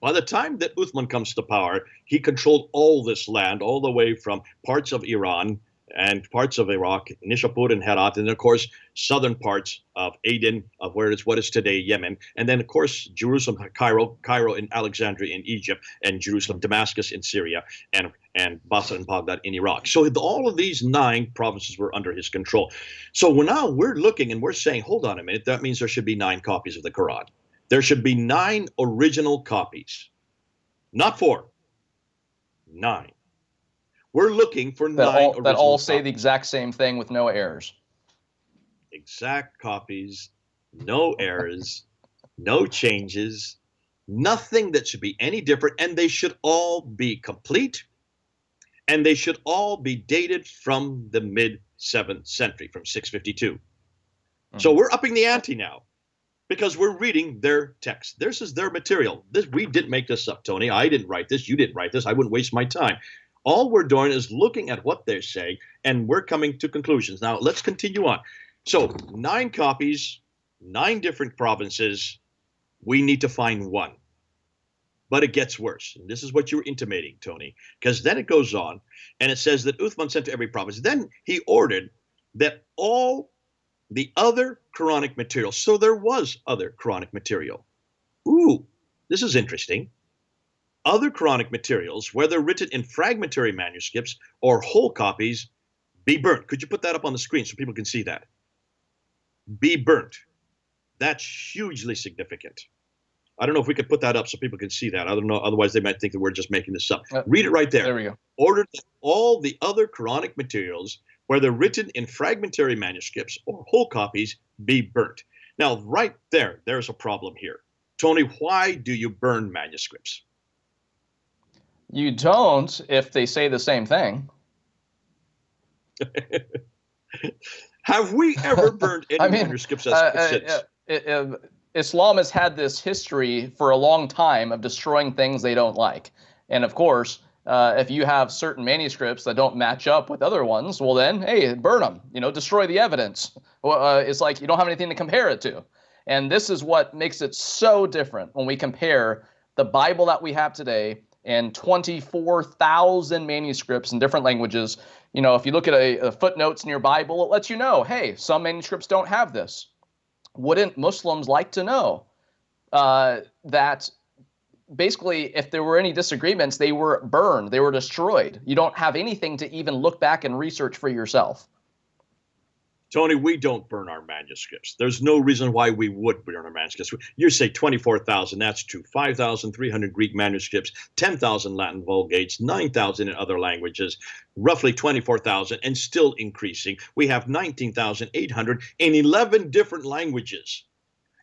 By the time that Uthman comes to power, he controlled all this land, all the way from parts of Iran and parts of Iraq, Nishapur and Herat, and of course, southern parts of Aden, of what is today Yemen, and then of course, Jerusalem, Cairo and Alexandria in Egypt, and Jerusalem, Damascus in Syria, and Basra and Baghdad in Iraq. So all of these 9 provinces were under his control. So now we're looking and we're saying, hold on a minute, that means there should be 9 copies of the Quran. There should be 9 original copies, not 4, 9. We're looking for 9 original that all say copies. the exact same thing with no errors. Exact copies, no errors, no changes, nothing that should be any different, and they should all be complete, and they should all be dated from the mid-7th century, from 652. Mm-hmm. So we're upping the ante now, because we're reading their text. This is their material. We didn't make this up, Tony. I didn't write this. You didn't write this. I wouldn't waste my time. All we're doing is looking at what they're saying, and we're coming to conclusions. Now, let's continue on. So 9 copies, 9 different provinces. We need to find one. But it gets worse. And this is what you were intimating, Tony, because then it goes on, and it says that Uthman sent to every province. Then he ordered that all the other Quranic material. So there was other Quranic material. Ooh, this is interesting. Other Quranic materials, whether written in fragmentary manuscripts or whole copies, be burnt. Could you put that up on the screen so people can see that? Be burnt. That's hugely significant. I don't know if we could put that up so people can see that. I don't know. Otherwise, they might think that we're just making this up. Read it right there. There we go. Ordered that all the other Quranic materials, whether written in fragmentary manuscripts or whole copies, be burnt. Now, right there's a problem here. Tony, why do you burn manuscripts? You don't if they say the same thing. Have we ever burned any manuscripts since? Islam has had this history for a long time of destroying things they don't like. And of course, if you have certain manuscripts that don't match up with other ones, well then, hey, burn them, destroy the evidence. It's like you don't have anything to compare it to. And this is what makes it so different when we compare the Bible that we have today and 24,000 manuscripts in different languages. If you look at a footnotes in your Bible, it lets you know, hey, some manuscripts don't have this. Wouldn't Muslims like to know that basically if there were any disagreements, they were burned, they were destroyed? You don't have anything to even look back and research for yourself. Tony, we don't burn our manuscripts. There's no reason why we would burn our manuscripts. You say 24,000, that's true. 5,300 Greek manuscripts, 10,000 Latin Vulgates, 9,000 in other languages, roughly 24,000, and still increasing. We have 19,800 in 11 different languages.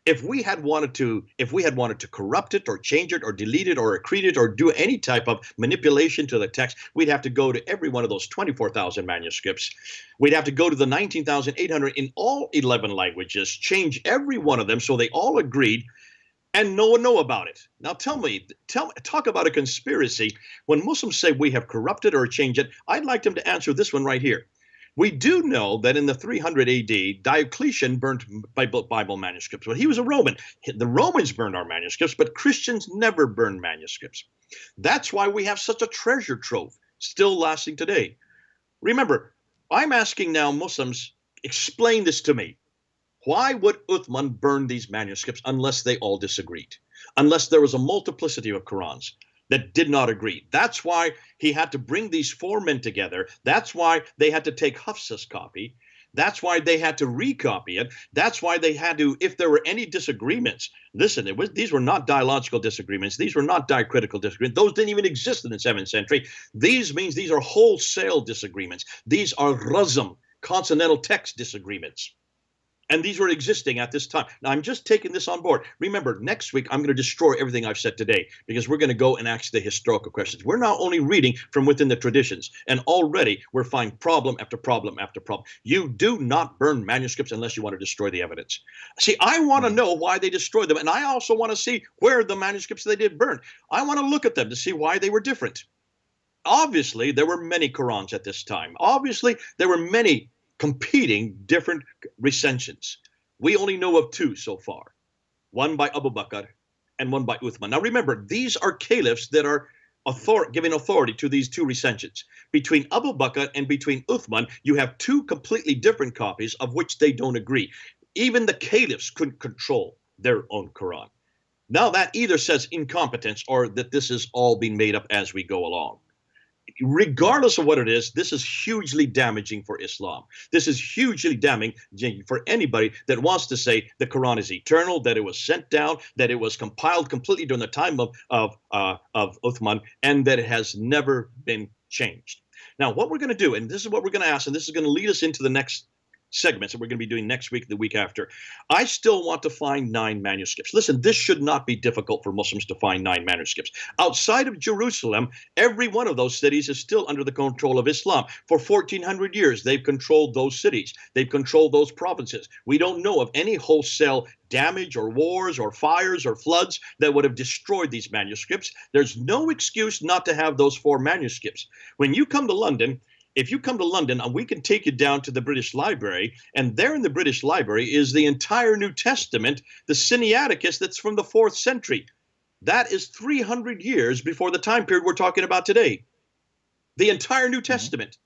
If we had wanted to corrupt it or change it or delete it or accrete it or do any type of manipulation to the text, we'd have to go to every one of those 24,000 manuscripts. We'd have to go to the 19,800 in all 11 languages, change every one of them so they all agreed, and no one know about it. Now talk about a conspiracy. When Muslims say we have corrupted or changed it, I'd like them to answer this one right here. We do know that in the 300 AD, Diocletian burnt Bible manuscripts, but he was a Roman. The Romans burned our manuscripts, but Christians never burned manuscripts. That's why we have such a treasure trove still lasting today. Remember, I'm asking now Muslims, explain this to me. Why would Uthman burn these manuscripts unless they all disagreed? Unless there was a multiplicity of Qur'ans that did not agree. That's why he had to bring these four men together. That's why they had to take Hafsa's copy. That's why they had to recopy it. That's why they had to, if there were any disagreements, listen, these were not dialogical disagreements. These were not diacritical disagreements. Those didn't even exist in the 7th century. These are wholesale disagreements. These are razm, consonantal text disagreements. And these were existing at this time. Now, I'm just taking this on board. Remember, next week, I'm going to destroy everything I've said today because we're going to go and ask the historical questions. We're not only reading from within the traditions, and already we're finding problem after problem after problem. You do not burn manuscripts unless you want to destroy the evidence. See, I want to know why they destroyed them, and I also want to see where the manuscripts they did burn. I want to look at them to see why they were different. Obviously, there were many Qur'ans at this time. Obviously, there were many competing different recensions. We only know of two so far, one by Abu Bakr and one by Uthman. Now remember, these are caliphs that are giving authority to these two recensions. Between Abu Bakr and between Uthman, you have two completely different copies of which they don't agree. Even the caliphs couldn't control their own Quran. Now that either says incompetence or that this is all being made up as we go along. Regardless of what it is, this is hugely damaging for Islam. This is hugely damaging for anybody that wants to say the Quran is eternal, that it was sent down, that it was compiled completely during the time of Uthman, and that it has never been changed. Now, what we're going to do, and this is what we're going to ask, and this is going to lead us into the next segments that we're going to be doing next week, the week after. I still want to find 9 manuscripts. Listen, this should not be difficult for Muslims to find 9 manuscripts. Outside of Jerusalem, every one of those cities is still under the control of Islam. For 1,400 years, they've controlled those cities. They've controlled those provinces. We don't know of any wholesale damage or wars or fires or floods that would have destroyed these manuscripts. There's no excuse not to have those 4 manuscripts. When you come to London, if you come to London, we can take you down to the British Library, and there in the British Library is the entire New Testament, the Sinaiticus that's from the 4th century. That is 300 years before the time period we're talking about today. The entire New Testament.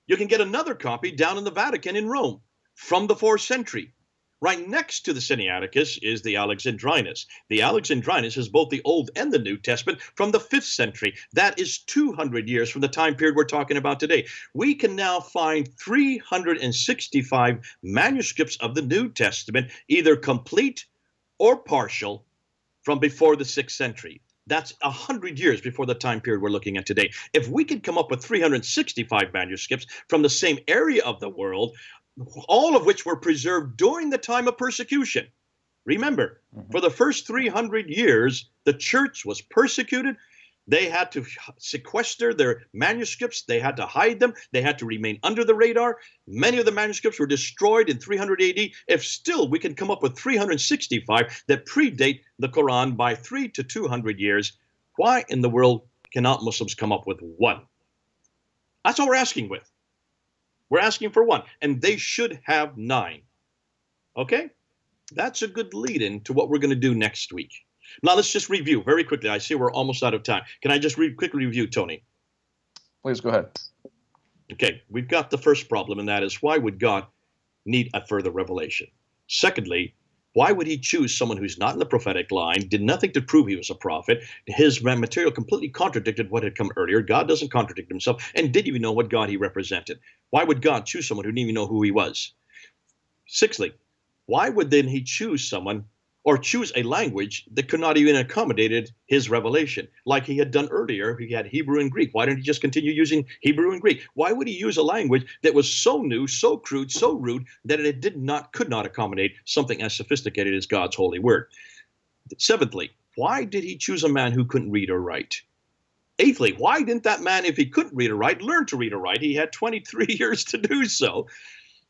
You can get another copy down in the Vatican in Rome from the 4th century. Right next to the Sinaiticus is the Alexandrinus. The Alexandrinus is both the Old and the New Testament from the 5th century. That is 200 years from the time period we're talking about today. We can now find 365 manuscripts of the New Testament, either complete or partial, from before the 6th century. That's 100 years before the time period we're looking at today. If we could come up with 365 manuscripts from the same area of the world, all of which were preserved during the time of persecution. Remember, for the first 300 years, the church was persecuted. They had to sequester their manuscripts. They had to hide them. They had to remain under the radar. Many of the manuscripts were destroyed in 300 AD. If still we can come up with 365 that predate the Quran by 300 to 200 years, why in the world cannot Muslims come up with one? That's all we're asking with. We're asking for one, and they should have 9. Okay? That's a good lead-in to what we're going to do next week. Now, let's just review very quickly. I see we're almost out of time. Can I just quickly review, Tony? Please go ahead. Okay, we've got the first problem, and that is, why would God need a further revelation? Secondly, why would he choose someone who's not in the prophetic line, did nothing to prove he was a prophet? His material completely contradicted what had come earlier. God doesn't contradict himself, and didn't even know what God he represented. Why would God choose someone who didn't even know who he was? Sixthly, why would then he choose someone or choose a language that could not even accommodate his revelation, like he had done earlier? He had Hebrew and Greek. Why didn't he just continue using Hebrew and Greek? Why would he use a language that was so new, so crude, so rude, that it could not accommodate something as sophisticated as God's holy word? Seventhly, why did he choose a man who couldn't read or write? Eighthly, why didn't that man, if he couldn't read or write, learn to read or write? He had 23 years to do so.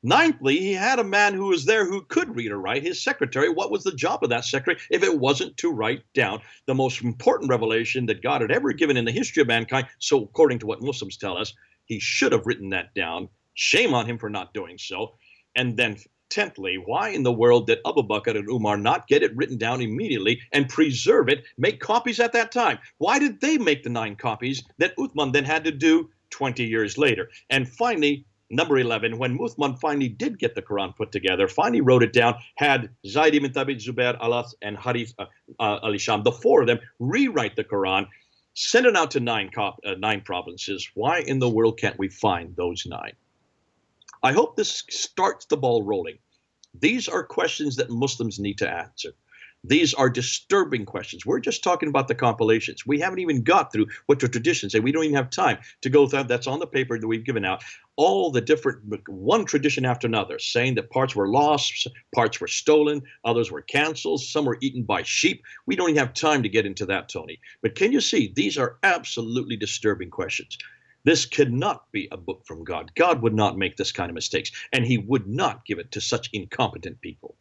Ninthly, he had a man who was there who could read or write, his secretary. What was the job of that secretary if it wasn't to write down the most important revelation that God had ever given in the history of mankind? So according to what Muslims tell us, he should have written that down. Shame on him for not doing so. And then 10thly, why in the world did Abu Bakr and Umar not get it written down immediately and preserve it, make copies at that time? Why did they make the 9 copies that Uthman then had to do 20 years later? And finally, number 11, when Uthman finally did get the Quran put together, finally wrote it down, had Zayd ibn Thabit, Zubair, Alas, and Harith al-Hisham, the 4 of them, rewrite the Quran, send it out to 9 provinces. Why in the world can't we find those 9? I hope this starts the ball rolling. These are questions that Muslims need to answer. These are disturbing questions. We're just talking about the compilations. We haven't even got through what the traditions say. We don't even have time to go through. That's on the paper that we've given out. All the different, one tradition after another, saying that parts were lost, parts were stolen, others were canceled, some were eaten by sheep. We don't even have time to get into that, Tony. But can you see, these are absolutely disturbing questions. This cannot be a book from God. God would not make this kind of mistakes, and he would not give it to such incompetent people.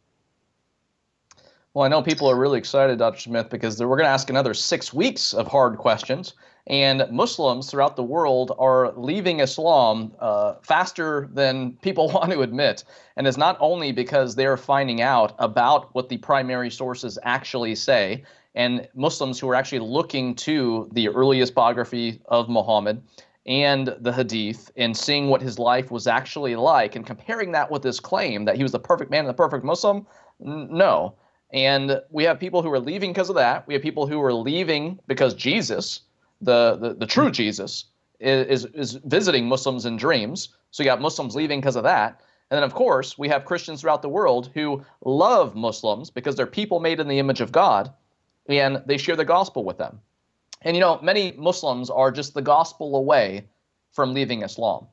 Well, I know people are really excited, Dr. Smith, because we're going to ask another 6 weeks of hard questions. And Muslims throughout the world are leaving Islam faster than people want to admit. And it's not only because they're finding out about what the primary sources actually say, and Muslims who are actually looking to the earliest biography of Muhammad and the Hadith and seeing what his life was actually like and comparing that with his claim that he was the perfect man and the perfect Muslim. No. And we have people who are leaving because of that. We have people who are leaving because Jesus, the true Jesus, is visiting Muslims in dreams. So you got Muslims leaving because of that. And then, of course, we have Christians throughout the world who love Muslims because they're people made in the image of God, and they share the gospel with them. And, you know, many Muslims are just the gospel away from leaving Islam.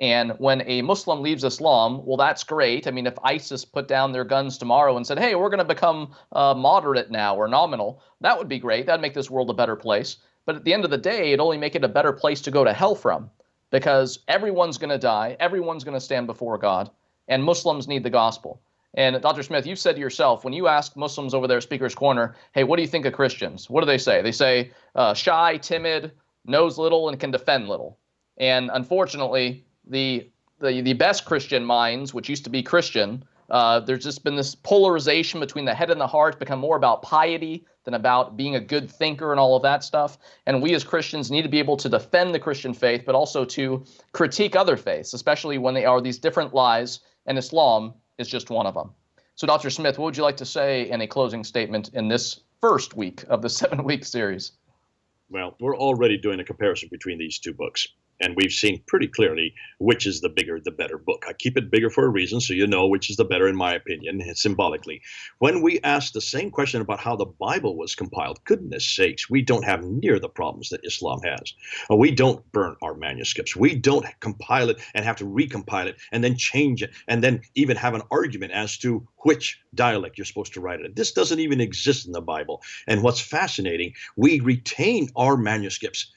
And when a Muslim leaves Islam, well, that's great. I mean, if ISIS put down their guns tomorrow and said, hey, we're going to become moderate now or nominal, that would be great. That'd make this world a better place. But at the end of the day, it'd only make it a better place to go to hell from, because everyone's going to die. Everyone's going to stand before God, and Muslims need the gospel. And Dr. Smith, you've said to yourself, when you ask Muslims over there at Speaker's Corner, hey, what do you think of Christians? What do they say? They say shy, timid, knows little, and can defend little. And unfortunately, the best Christian minds, which used to be Christian, there's just been this polarization between the head and the heart, become more about piety than about being a good thinker and all of that stuff. And we as Christians need to be able to defend the Christian faith, but also to critique other faiths, especially when they are these different lies, and Islam is just one of them. So Dr. Smith, what would you like to say in a closing statement in this first week of the 7-week series? Well, we're already doing a comparison between these two books. And we've seen pretty clearly which is the bigger, the better book. I keep it bigger for a reason, so you know which is the better, in my opinion, symbolically. When we ask the same question about how the Bible was compiled, goodness sakes, we don't have near the problems that Islam has. We don't burn our manuscripts. We don't compile it and have to recompile it and then change it and then even have an argument as to which dialect you're supposed to write it in. This doesn't even exist in the Bible. And what's fascinating, we retain our manuscripts.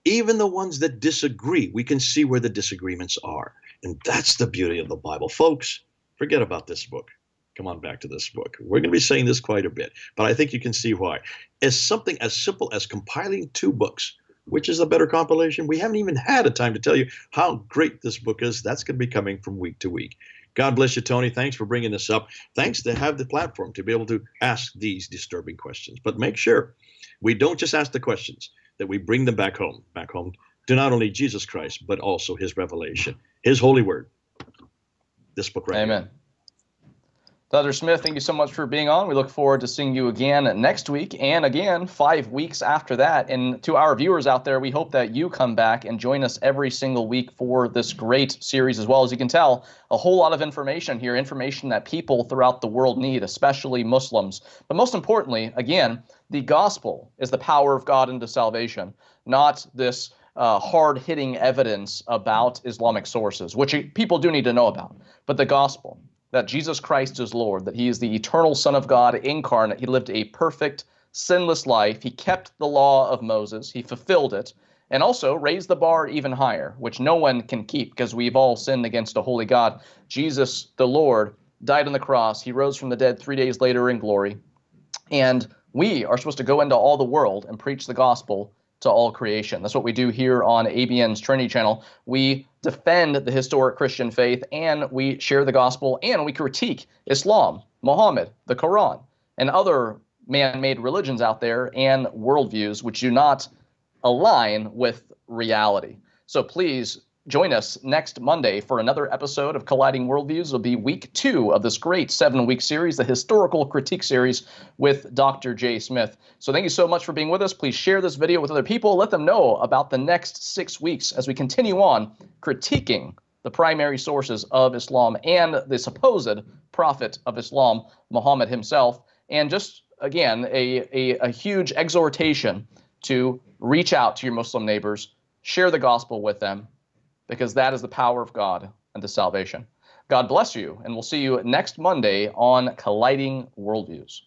Even the ones that disagree, we can see where the disagreements are. And that's the beauty of the Bible. Folks, forget about this book. Come on back to this book. We're going to be saying this quite a bit, but I think you can see why. As something as simple as compiling 2 books, which is a better compilation, we haven't even had a time to tell you how great this book is. That's going to be coming from week to week. God bless you, Tony. Thanks for bringing this up. Thanks to have the platform to be able to ask these disturbing questions. But make sure we don't just ask the questions, that we bring them back home to not only Jesus Christ, but also his revelation, his holy word, this book right Amen. here. Dr. Smith, thank you so much for being on. We look forward to seeing you again next week and again 5 weeks after that. And to our viewers out there, we hope that you come back and join us every single week for this great series as well. As you can tell, a whole lot of information here, information that people throughout the world need, especially Muslims. But most importantly, again, the gospel is the power of God into salvation, not this hard-hitting evidence about Islamic sources, which people do need to know about, but the gospel, that Jesus Christ is Lord, that he is the eternal Son of God incarnate. He lived a perfect, sinless life. He kept the law of Moses. He fulfilled it, and also raised the bar even higher, which no one can keep because we've all sinned against a holy God. Jesus, the Lord, died on the cross. He rose from the dead 3 days later in glory. And we are supposed to go into all the world and preach the gospel to all creation. That's what we do here on ABN's Trinity channel. We defend the historic Christian faith, and we share the gospel, and we critique Islam, Muhammad, the Qur'an, and other man-made religions out there and worldviews which do not align with reality. So please join us next Monday for another episode of Colliding Worldviews. It'll be week 2 of this great 7-week series, the historical critique series with Dr. J. Smith. So thank you so much for being with us. Please share this video with other people. Let them know about the next 6 weeks as we continue on critiquing the primary sources of Islam and the supposed prophet of Islam, Muhammad himself. And just, again, a huge exhortation to reach out to your Muslim neighbors, share the gospel with them, because that is the power of God unto salvation. God bless you, and we'll see you next Monday on Colliding Worldviews.